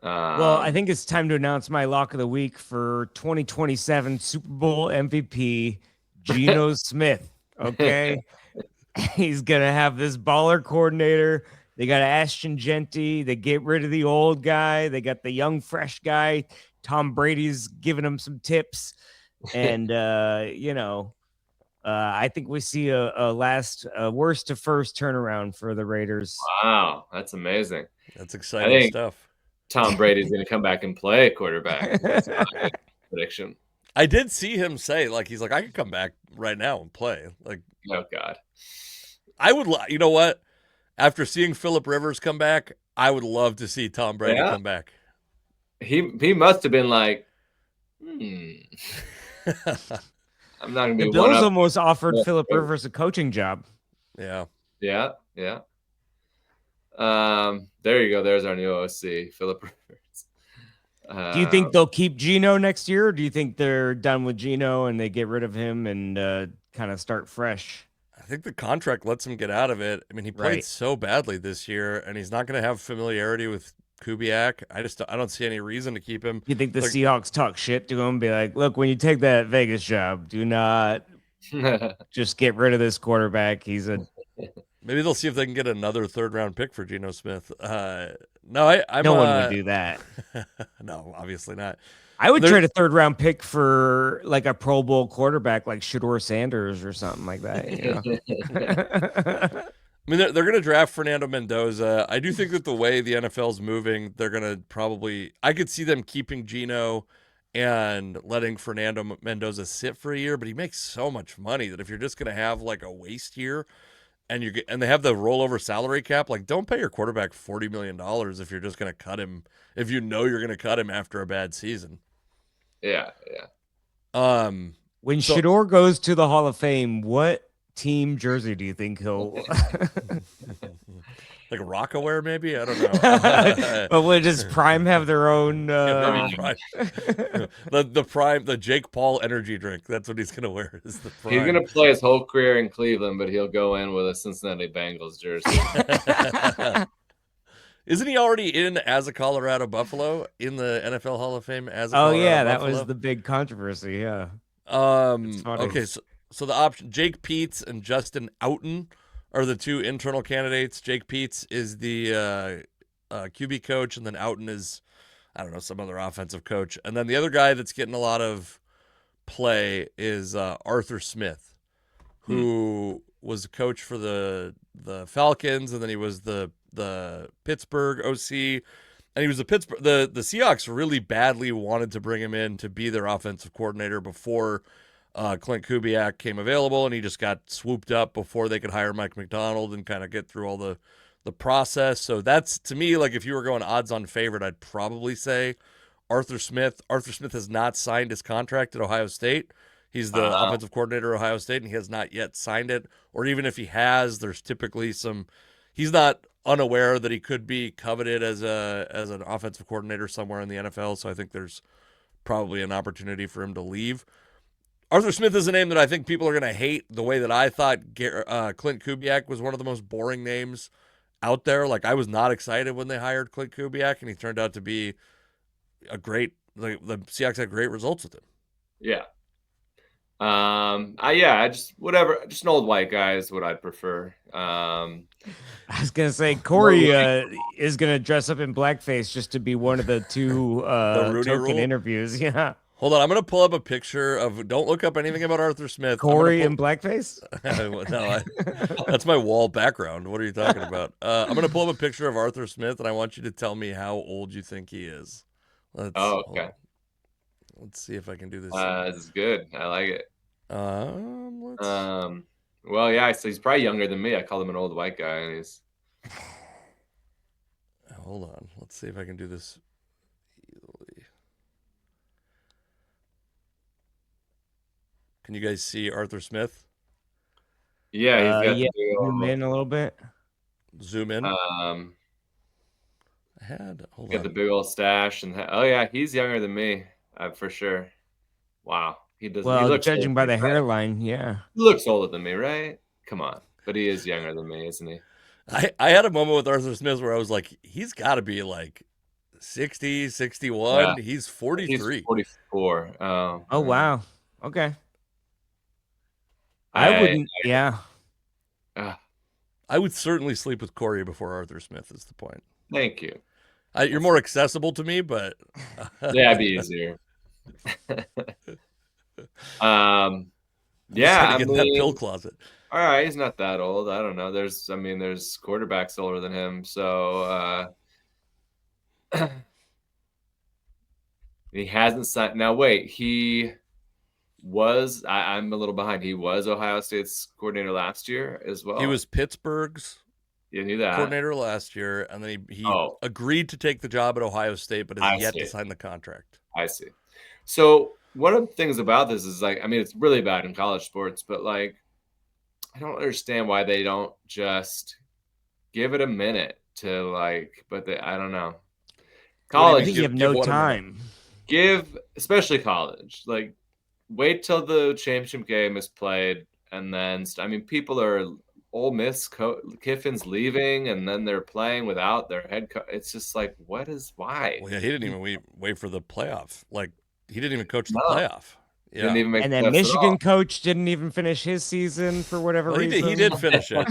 Well, I think it's time to announce my lock of the week for 2027 Super Bowl MVP, Geno Smith. Okay. He's going to have this baller coordinator. They got Ashton Genty. They get rid of the old guy. They got the young, fresh guy. Tom Brady's giving him some tips. And, I think we see a worst to first turnaround for the Raiders. Wow. That's amazing. That's exciting stuff. Tom Brady's going to come back and play quarterback. That's my prediction. I did see him say, like, he's like, I could come back right now and play. Like, oh God, I would. You know what? After seeing Phillip Rivers come back, I would love to see Tom Brady come back. He must have been like, I'm not going to be. The Bills almost offered Phillip Rivers a coaching job. Yeah. There you go. There's our new OC, Phillip Rivers. Do you think they'll keep Geno next year, or do you think they're done with Geno and they get rid of him and kind of start fresh? I think the contract lets him get out of it. I mean, he played Right. so badly this year, and he's not going to have familiarity with Kubiak. I don't see any reason to keep him. You think the Like, Seahawks talk shit to him, be like, "Look, when you take that Vegas job, do not just get rid of this quarterback. He's a maybe they'll see if they can get another third round pick for Geno Smith. I'm no one would do that. no, obviously not. I would There- trade a third round pick for like a Pro Bowl quarterback like Shador Sanders or something like that. You know? I mean, they're going to draft Fernando Mendoza. I do think that the way the NFL's moving, they're going to probably. I could see them keeping Geno and letting Fernando Mendoza sit for a year, but he makes so much money that if you're just going to have like a waste year, and they have the rollover salary cap, like don't pay your quarterback $40 million if you're just going to cut him. If you know you're going to cut him after a bad season. Yeah. When So- Shador goes to the Hall of Fame, what team jersey do you think he'll Like Rockaware, maybe? I don't know. but would just Prime have their own Yeah, the Prime, the Jake Paul energy drink. That's what he's gonna wear. Is the Prime. He's gonna play his whole career in Cleveland, but he'll go in with a Cincinnati Bengals jersey. Isn't he already in as a Colorado Buffalo in the NFL Hall of Fame as a Oh Colorado yeah, that Buffalo? was the big controversy. Yeah. It's funny. Okay, so the option Jake Peets and Justin Outen are the two internal candidates. Jake Peets is the QB coach, and then Outen is, I don't know, some other offensive coach. And then the other guy that's getting a lot of play is Arthur Smith, who was a coach for the Falcons, and then he was the Pittsburgh OC, and he was the Seahawks really badly wanted to bring him in to be their offensive coordinator before Clint Kubiak came available, and he just got swooped up before they could hire Mike McDonald and kind of get through all the process. So that's, to me, like if you were going odds on favorite, I'd probably say Arthur Smith. Arthur Smith has not signed his contract at Ohio State. He's the offensive coordinator at Ohio State, and he has not yet signed it. Or even if he has, there's typically he's not unaware that he could be coveted as an offensive coordinator somewhere in the NFL. So I think there's probably an opportunity for him to leave. Arthur Smith is a name that I think people are going to hate the way that I thought Clint Kubiak was one of the most boring names out there. Like, I was not excited when they hired Clint Kubiak, and he turned out to be a great, the Seahawks had great results with him. Yeah. Just an old white guy is what I'd prefer. I was gonna say Corey is gonna dress up in blackface just to be one of the two Rudy token rule? interviews. Yeah, Hold on, I'm going to pull up a picture of, don't look up anything about Arthur Smith. Corey in blackface. That's my wall background. What are you talking about? I'm going to pull up a picture of Arthur Smith, and I want you to tell me how old you think he is. Okay. Let's see if I can do this. This is good. I like it. Let's... Well, yeah, so he's probably younger than me. I call him an old white guy, and he's. Hold on. Let's see if I can do this easily. Can you guys see Arthur Smith? Yeah, he's got zoom in a little bit. Zoom in. hold Hold got on. the big old stash, and oh yeah, he's younger than me, for sure. Wow, he does. Well, he looks judging old, by the right? hairline, yeah. He looks older than me, right? Come on, but he is younger than me, isn't he? I had a moment with Arthur Smith where I was like, he's got to be like 60, 61. Yeah. He's 43. He's 44. Oh wow. Okay. I wouldn't. Yeah. I would certainly sleep with Corey before Arthur Smith is the point. Thank you. You're more accessible to me, but Yeah, it'd be easier. Get in that pill closet. All right, he's not that old. I don't know. There's quarterbacks older than him. So he hasn't signed. Now wait, he was. I'm a little behind. He was Ohio State's coordinator last year as well. He was Pittsburgh's You knew that coordinator last year, and then he Oh. agreed to take the job at Ohio State, but I has yet see. to sign the contract. I see. So one of the things about this is it's really bad in college sports, but I don't understand why they don't just give it a minute to I don't know. College, I think you have Give no one a minute. time. especially college, like wait till the championship game is played, and then people are Ole Miss. Kiffin's leaving, and then they're playing without their head coach. It's just like, why? Well, yeah, he didn't even wait for the playoff. Like he didn't even coach the No. playoff. Didn't Yeah. even make And the then playoffs at all. Michigan coach didn't even finish his season for whatever Well, reason. he did finish it.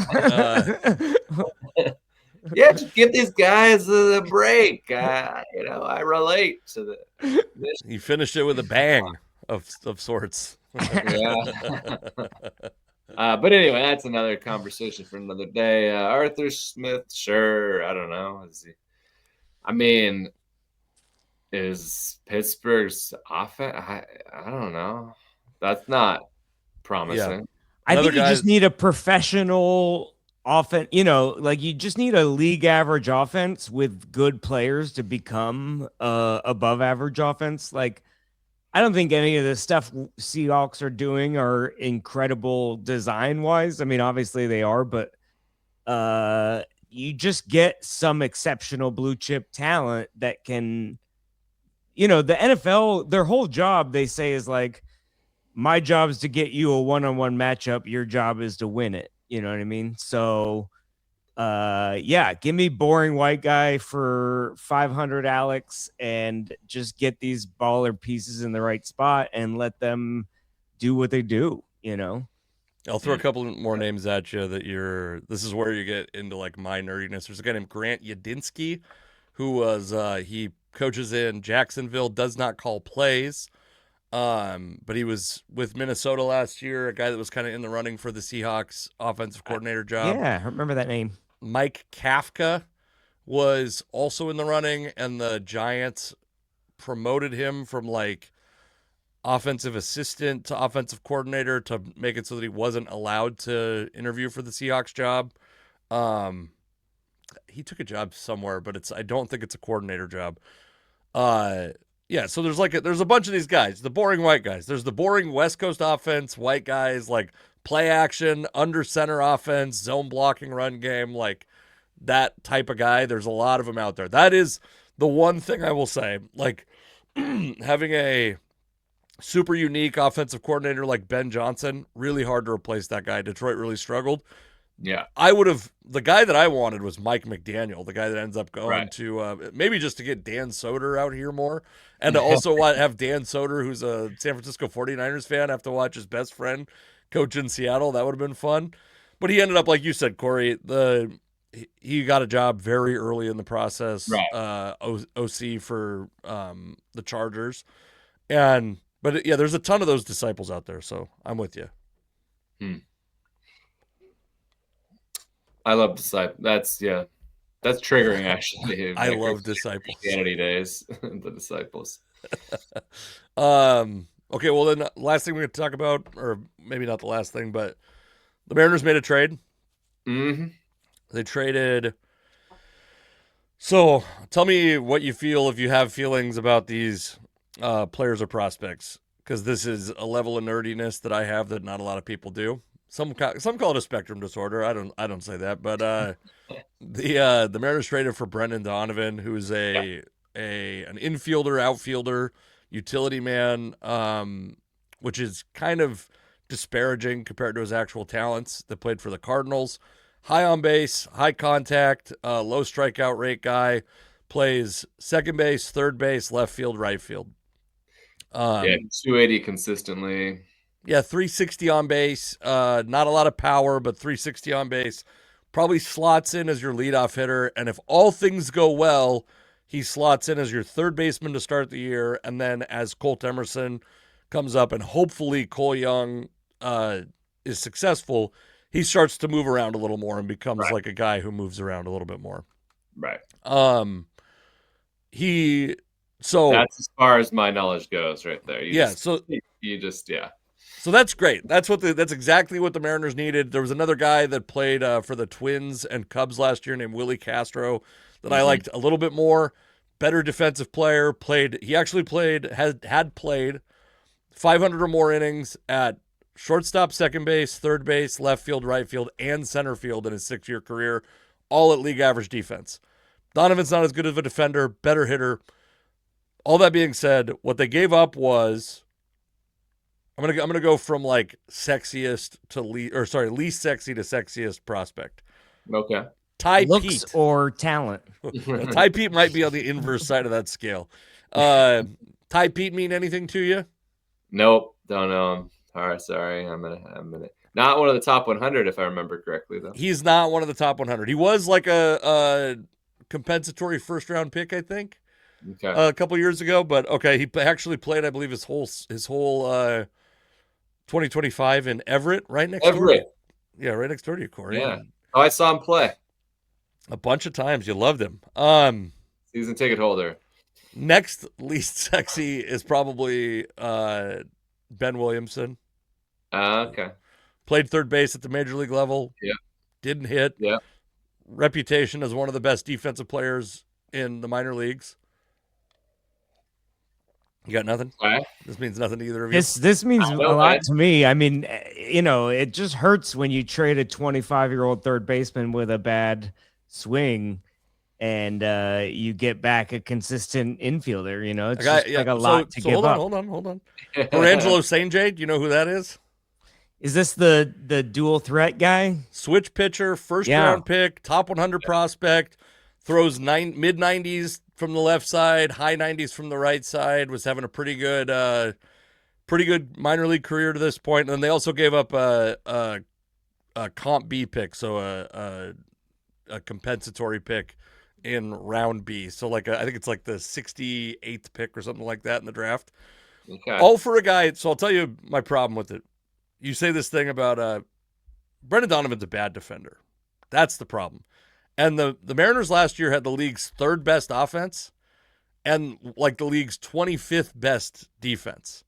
Yeah, just give these guys a break. I relate to this. He finished it with a bang of sorts. Yeah. But anyway, that's another conversation for another day. Arthur Smith, sure. I don't know. Is Pittsburgh's offense? I don't know. That's not promising. I think you Another just need a professional offense. Like you just need a league average offense with good players to become above average offense. Like I don't think any of the stuff Seahawks are doing are incredible design wise. I mean, obviously they are, but you just get some exceptional blue chip talent that can, the NFL, their whole job, they say, is like, my job is to get you a one-on-one matchup. Your job is to win it. You know what I mean? So, give me boring white guy for 500, Alex, and just get these baller pieces in the right spot and let them do what they do. I'll throw a couple more names at you this is where you get into like my nerdiness. There's a guy named Grant Yadinsky who was, he coaches in Jacksonville, does not call plays. But he was with Minnesota last year, a guy that was kind of in the running for the Seahawks offensive coordinator job. Yeah, I remember that name. Mike Kafka was also in the running, and the Giants promoted him from like offensive assistant to offensive coordinator to make it so that he wasn't allowed to interview for the Seahawks job. He took a job somewhere, but I don't think it's a coordinator job. Yeah, so there's a bunch of these guys, the boring white guys. There's the boring West Coast offense, white guys, like play action, under center offense, zone blocking, run game, like that type of guy. There's a lot of them out there. That is the one thing I will say. Like having a super unique offensive coordinator like Ben Johnson, really hard to replace that guy. Detroit really struggled. Yeah. The guy that I wanted was Mike McDaniel, the guy that ends up going to maybe just to get Dan Soder out here more, and to also have Dan Soder, who's a San Francisco 49ers fan, have to watch his best friend coach in Seattle. That would have been fun. But he ended up, like you said, Corey, he got a job very early in the process, OC for the Chargers. But there's a ton of those disciples out there, so I'm with you. I love Disciple. That's triggering, actually. I love Disciples. Christianity days, the Disciples. Okay, well then, last thing we're going to talk about, or maybe not the last thing, but the Mariners made a trade. Mm-hmm. They traded. So tell me what you feel, if you have feelings about these players or prospects, because this is a level of nerdiness that I have that not a lot of people do. Some call it a spectrum disorder. I don't say that, but the Mariners traded for Brendan Donovan, who's an infielder, outfielder, utility man, which is kind of disparaging compared to his actual talents. That played for the Cardinals. High on base, high contact, low strikeout rate guy. Plays second base, third base, left field, right field. 280 consistently. Yeah, 360 on base. Not a lot of power, but 360 on base. Probably slots in as your leadoff hitter. And if all things go well, he slots in as your third baseman to start the year. And then as Colt Emerson comes up and hopefully Cole Young is successful, he starts to move around a little more and becomes like a guy who moves around a little bit more. Right. So that's as far as my knowledge goes right there. So that's great. That's exactly what the Mariners needed. There was another guy that played for the Twins and Cubs last year named Willie Castro that I liked a little bit more. Better defensive player. Had played 500 or more innings at shortstop, second base, third base, left field, right field, and center field in his 6-year career, all at league average defense. Donovan's not as good of a defender, better hitter. All that being said, what they gave up was I'm gonna go from like sexiest to least sexy to sexiest prospect. Okay. Ty Looks Pete. or talent? Ty Pete might be on the inverse side of that scale. Ty Pete mean anything to you? Nope, don't know him. All right, sorry. I'm gonna not one of the top 100 if I remember correctly though. He's not one of the top 100. He was like a compensatory first round pick, I think, Okay. a couple years ago. But okay, he actually played, I believe, his whole 2025 in Everett, right next door. Everett. Yeah, right next door to you, Corey. Yeah. Oh, I saw him play. A bunch of times. You loved him. Season ticket holder. Next least sexy is probably Ben Williamson. Okay. Played third base at the major league level. Yeah. Didn't hit. Yeah. Reputation as one of the best defensive players in the minor leagues. You got nothing? Okay. This means nothing to either of you. This means a lot to me. I mean, it just hurts when you trade a 25-year-old third baseman with a bad swing and you get back a consistent infielder. It's just like a lot to give up. Hold on. Perangelo St. J, do you know who that is? Is this the dual threat guy? Switch pitcher, first round pick, top 100 prospect, throws mid 90s from the left side, high 90s from the right side, was having a pretty good minor league career to this point. And then they also gave up a comp B pick, so a compensatory pick in round B. So like I think it's like the 68th pick or something like that in the draft. Okay. All for a guy. So I'll tell you my problem with it. You say this thing about Brendan Donovan's a bad defender. That's the problem. And the Mariners last year had the league's third best offense and like the league's 25th best defense.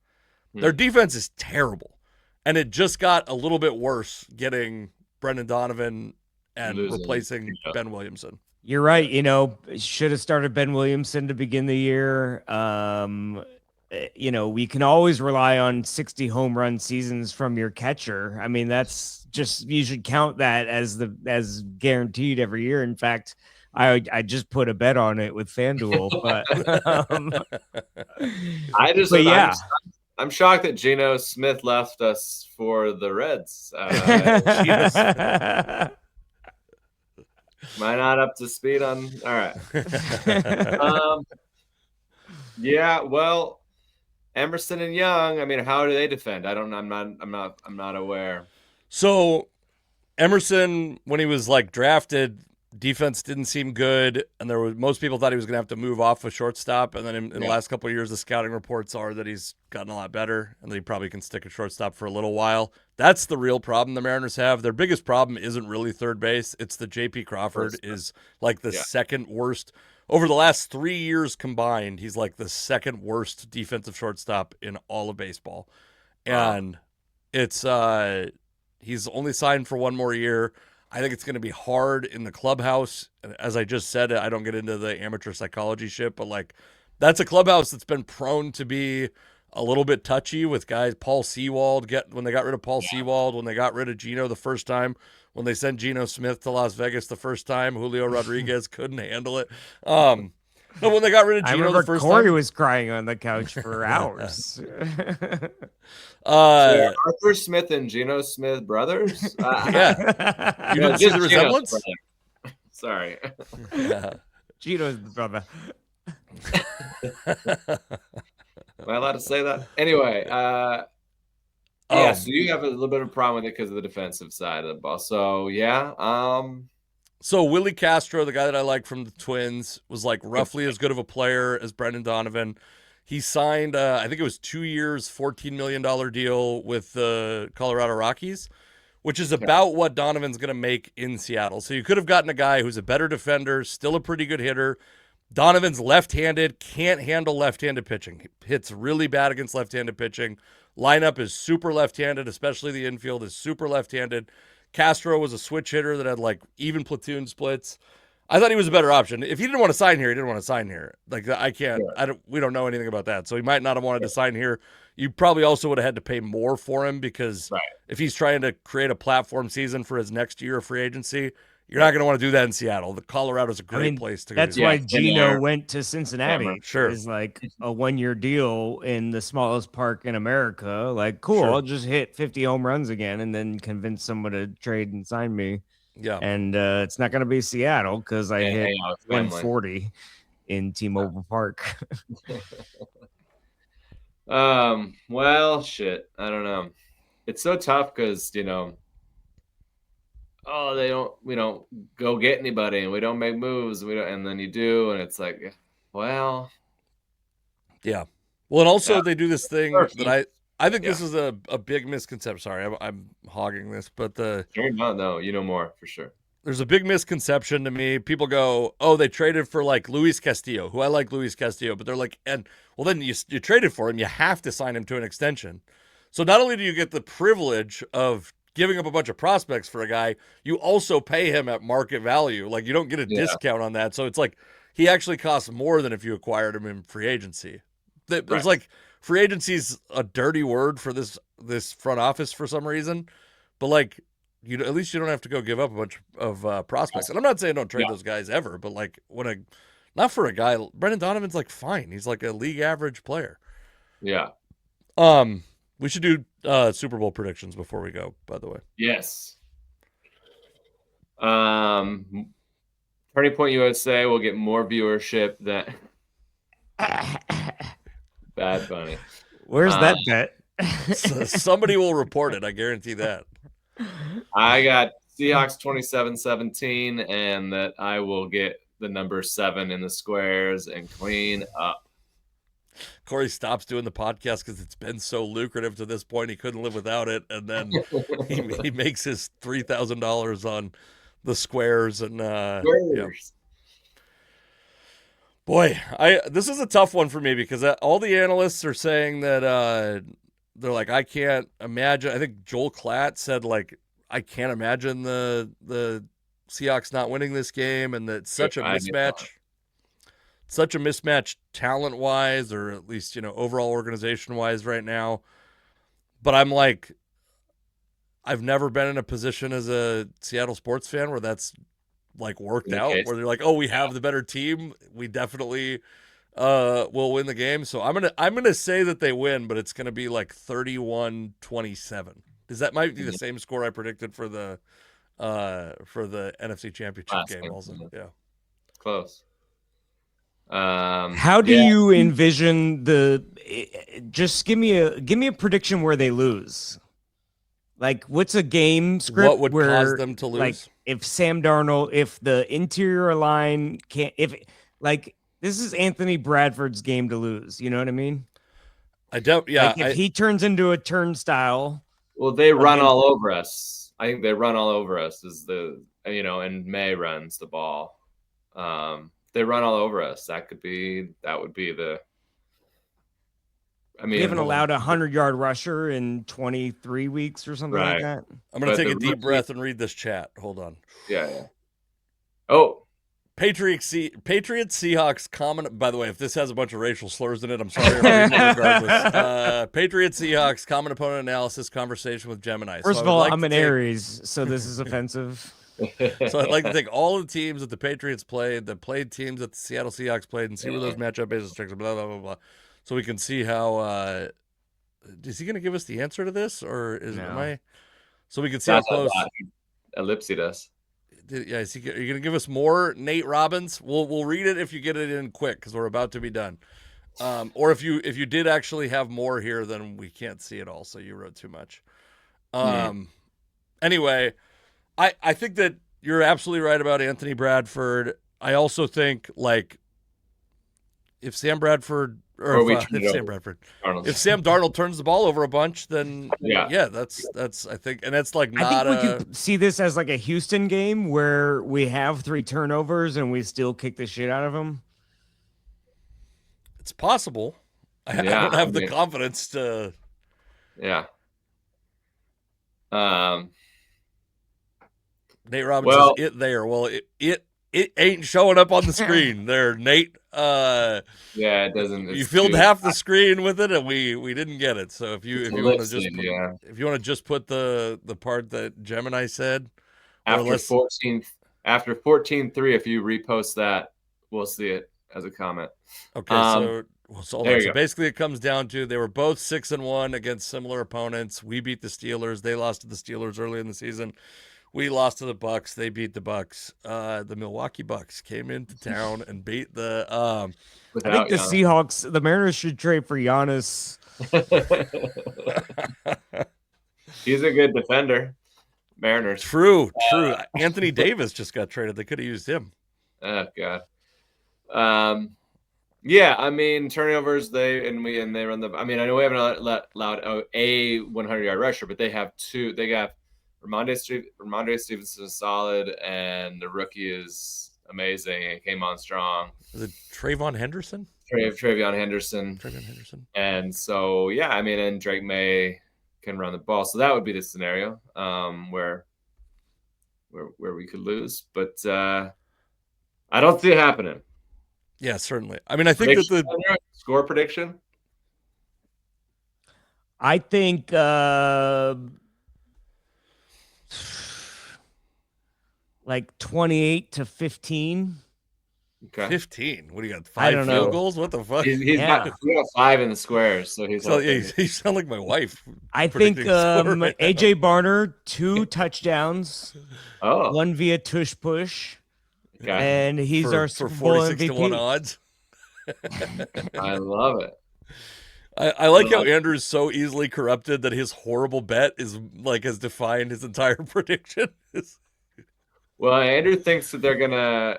Their defense is terrible. And it just got a little bit worse getting Brendan Donovan and replacing Ben Williamson. You're right. Should have started Ben Williamson to begin the year. We can always rely on 60 home run seasons from your catcher. I mean, that's just, you should count that as guaranteed every year. In fact, I just put a bet on it with FanDuel, I'm shocked that Geno Smith left us for the Reds. Am I not up to speed on? All right. Yeah. Well, Emerson and Young. I mean, how do they defend? I'm not aware. So, Emerson, when he was like drafted, defense didn't seem good, and most people thought he was going to have to move off a shortstop. And then in the last couple of years, the scouting reports are that he's gotten a lot better, and that he probably can stick a shortstop for a little while. That's the real problem the Mariners have. Their biggest problem isn't really third base; it's the J.P. Crawford is like the second worst. Over the last 3 years combined, he's like the second worst defensive shortstop in all of baseball. And it's he's only signed for one more year. I think it's going to be hard in the clubhouse. As I just said, I don't get into the amateur psychology shit, but like that's a clubhouse that's been prone to be a little bit touchy with guys. Paul Sewald, when they got rid of Paul Sewald, when they got rid of Geno the first time, when they sent Geno Smith to Las Vegas the first time, Julio Rodriguez couldn't handle it. But when they got rid of Geno the first Corey time, was crying on the couch for hours. So Arthur Smith and Geno Smith brothers. Yeah, you didn't see the resemblance. Sorry. Yeah. Geno's the brother. Am I allowed to say that? Anyway, yeah, so you have a little bit of a problem with it because of the defensive side of the ball. So, yeah. So Willie Castro, the guy that I like from the Twins, was like roughly as good of a player as Brendan Donovan. He signed, I think it was 2 years, $14 million deal with the Colorado Rockies, which is about what Donovan's going to make in Seattle. So you could have gotten a guy who's a better defender, still a pretty good hitter. Donovan's left-handed, can't handle left-handed pitching. Hits really bad against left-handed pitching. Lineup is super left-handed, especially the infield is super left-handed. Castro was a switch hitter that had like even platoon splits. I thought he was a better option. If he didn't want to sign here, he didn't want to sign here. Like we don't know anything about that. So he might not have wanted to sign here. You probably also would have had to pay more for him because if he's trying to create a platform season for his next year of free agency, You're not going to want to do that in Seattle. The Colorado's a great place to go. That's do why Yeah, Gino Air. went to Cincinnati. Hammer. Sure. Is like a 1-year deal in the smallest park in America. Like, cool, Sure. I'll just hit 50 home runs again and then convince someone to trade and sign me. Yeah. And it's not going to be Seattle because I And hit hang out with family. 140 in T-Mobile Park. Well, shit. I don't know. It's so tough because, you know, we don't go get anybody and we don't make moves. And then you do, and it's like, well. Yeah. Well, and also they do this thing that I think Yeah. this is a big misconception. Sorry, I'm hogging this, but No, you know more for sure. there's a big misconception to me. People go, oh, they traded for like Luis Castillo, who I like Luis Castillo, but they're like, and well, then you traded for him, you have to sign him to an extension. So not only do you get the privilege of giving up a bunch of prospects for a guy, you also pay him at market value. Like you don't get a discount on that. So it's like he actually costs more than if you acquired him in free agency. There's like free agency's a dirty word for this front office for some reason, but like at least you don't have to go give up a bunch of prospects. And I'm not saying don't trade those guys ever, but like not for a guy, Brendan Donovan's like fine. He's like a league average player. Yeah. We should do Super Bowl predictions before we go, by the way. Yes. Turning Point USA will get more viewership than Bad Bunny. Where's that bet? So somebody will report it. I guarantee that. I got Seahawks 27-17, and that I will get the number 7 in the squares and clean up. Corey stops doing the podcast because it's been so lucrative to this point he couldn't live without it, and then he makes his $3,000 on the squares and yeah. Boy, this is a tough one for me because all the analysts are saying that they're like, I can't imagine. I think Joel Klatt said like, I can't imagine the Seahawks not winning this game, and that such a mismatch. Such a mismatch talent-wise, or at least, overall organization-wise right now. But I'm like, I've never been in a position as a Seattle sports fan where that's like worked out, where they're like, oh, we have the better team. We definitely will win the game. So I'm gonna say that they win, but it's gonna be like 31-27. That might be the same score I predicted for the NFC Championship game also. Yeah. Close. How do you envision just give me a prediction where they lose? Like, what's a game script? What would cause them to lose? Like, if Sam Darnold, if the interior line can't, this is Anthony Bradford's game to lose. You know what I mean? If he turns into a turnstile. Well, they run all over us. I think they run all over us and May runs the ball. They run all over us. That would be the. I mean, we haven't allowed a 100-yard rusher in 23 weeks or something like that. I'm going to take a deep breath and read this chat. Hold on. Yeah. Oh. Patriots Seahawks common. By the way, if this has a bunch of racial slurs in it, I'm sorry. Regardless. Patriots Seahawks common opponent analysis conversation with Gemini. First of all, I'm an Aries, so this is offensive. So I'd like to take all the teams that the Patriots played, the played teams that the Seattle Seahawks played, and see where those matchup basis checks, blah, blah, blah, blah. So we can see how, is he going to give us the answer to this, or so we can see how close. Ellipsy does. Yeah, are you going to give us more Nate Robbins? We'll read it if you get it in quick, because we're about to be done. Or if you did actually have more here, then we can't see it all, so you wrote too much. Anyway, I think that you're absolutely right about Anthony Bradford. I also think, like, if Sam Darnold turns the ball over a bunch, then that's I think, and that's like not. I think we could see this as like a Houston game where we have 3 turnovers and we still kick the shit out of them. It's possible. I don't have the confidence to. Yeah. Nate Robbins says it there. Well, it ain't showing up on the screen there, Nate. It doesn't. You filled half the screen with it, and we didn't get it. So if you want to just put the part that Gemini said after 14 After 14-3, if you repost that, we'll see it as a comment. Okay, so hold there on. you So go. basically, it comes down to they were both 6-1 against similar opponents. We beat the Steelers. They lost to the Steelers early in the season. We lost to the Bucks. They beat the Bucks. The Milwaukee Bucks came into town and beat the. I think Without the Seahawks, the Mariners should trade for Giannis. He's a good defender. Mariners. True. Anthony Davis just got traded. They could have used him. Oh God. Yeah, I mean turnovers. They run the. I mean, I know we haven't allowed a 100-yard rusher, but they have two. They got Ramondre Stevenson is solid, and the rookie is amazing and came on strong. Is it Trayvon Henderson? Travion Henderson. And so yeah, I mean, and Drake May can run the ball, so that would be the scenario where we could lose, but I don't see it happening. Yeah, certainly. I mean, I think that the score prediction. I think like 28-15. Okay. 15. What do you got? I 5 don't field know. goals? What the fuck? He's got 5 in the squares, so he's. So, yeah, you sound like my wife. I think right AJ Barner 2 touchdowns. Oh, 1 via tush push. okay. And he's our for Super Bowl 46 to 1 MVP. odds. I love it. I like how Andrew's so easily corrupted that his horrible bet is like has defined his entire prediction. Well, Andrew thinks that they're gonna.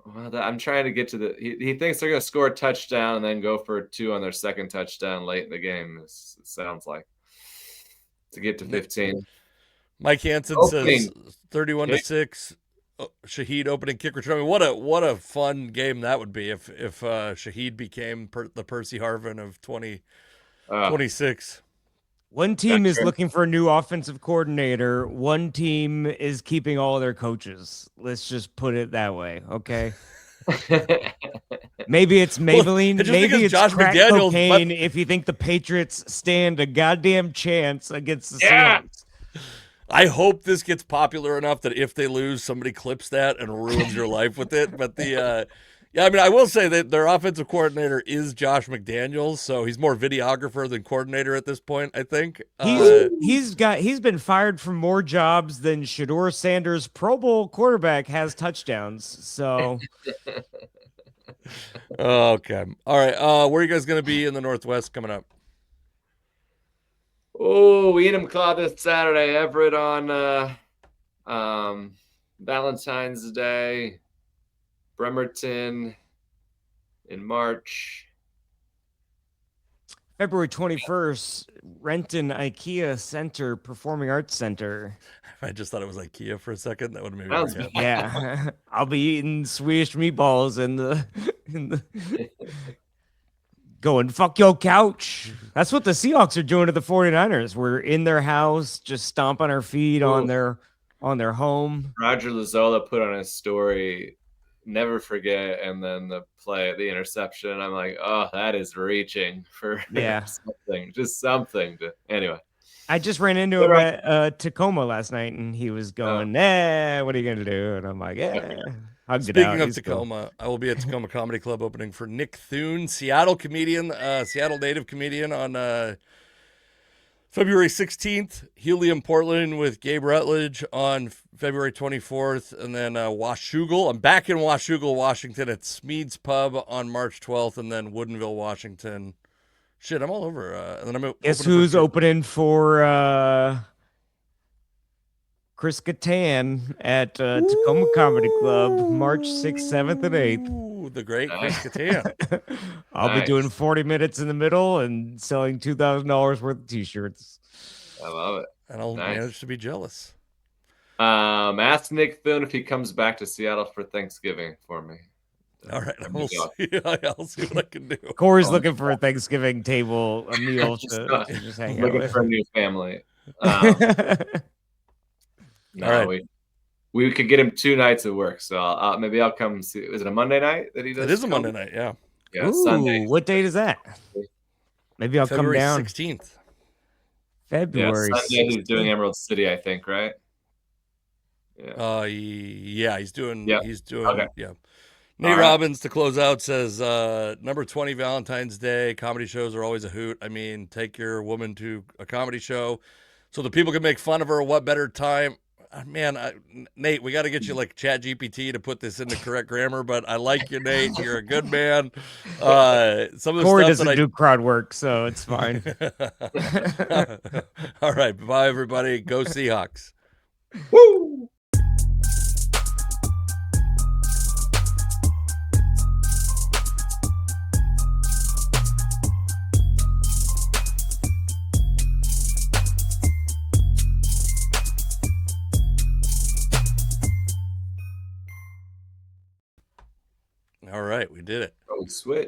Well, I'm trying to get to the. He thinks they're gonna score a touchdown and then go for 2 on their second touchdown late in the game. It sounds like to get to 15. Mike Hansen says 31-6. Shaheed opening kick return. I mean, what a fun game that would be if Shaheed became the Percy Harvin of 2026. One team is looking for a new offensive coordinator. One team is keeping all their coaches. Let's just put it that way, okay? Maybe it's Maybelline. Well, maybe it's Josh crack McDaniels, cocaine if you think the Patriots stand a goddamn chance against the Seahawks. I hope this gets popular enough that if they lose, somebody clips that and ruins your life with it. But yeah, I mean, I will say that their offensive coordinator is Josh McDaniels, so he's more videographer than coordinator at this point, I think. He's been fired from more jobs than Shedeur Sanders, Pro Bowl quarterback, has touchdowns. So okay. All right. Where are you guys going to be in the Northwest coming up? Oh, we eat them claw this Saturday. Everett on Valentine's Day. Bremerton in March. February 21st, Renton IKEA Center, Performing Arts Center. I just thought it was IKEA for a second. That would have made me forget. Yeah. I'll be eating Swedish meatballs in the going, fuck your couch. That's what the Seahawks are doing to the 49ers. We're in their house, just stomping our feet on their home. Roger Lazola put on his story, never forget, and then the interception. I'm like, oh, that is reaching for something, just something to. Anyway, I just ran into him at Tacoma last night, and he was going, what are you gonna do? And I'm like, Speaking of Tacoma, I will be at Tacoma Comedy Club opening for Nick Thune, Seattle comedian, Seattle native comedian, on February 16th. Helium Portland with Gabe Rutledge on February 24th, and then Washougal. I'm back in Washougal, Washington at Smead's Pub on March 12th, and then Woodinville, Washington. Shit, I'm all over. And then guess who's opening for Chris Kattan at Tacoma Comedy Club, March 6th, 7th, and 8th. Ooh, the great Chris Kattan. I'll be doing 40 minutes in the middle and selling $2,000 worth of t-shirts. I love it. And I'll manage to be jealous. Ask Nick Thune if he comes back to Seattle for Thanksgiving for me. All right, I'll see what I can do. Corey's looking for a Thanksgiving table, a meal to just hang out with. Looking for a new family. All right. We could get him 2 nights of work, so maybe I'll come see. Is it a Monday night that he does? It is a Monday night, yeah. Yeah, Ooh, Sunday. What date is that? Maybe I'll February come down. 16th. February Sunday 16th. he's doing Emerald City, I think, right? Yeah. Yeah, he's doing. Yeah. He's doing. Okay. Yeah. Nate All right. Robbins to close out says, number 20 Valentine's Day. Comedy shows are always a hoot. I mean, take your woman to a comedy show so the people can make fun of her. What better time? Man, Nate, we got to get you like Chat GPT to put this into correct grammar, but I like you, Nate. You're a good man. Some of the Corey stuff doesn't that do crowd work, so it's fine. All right. Bye, everybody. Go Seahawks. Woo! All right. We did it. Oh, switch.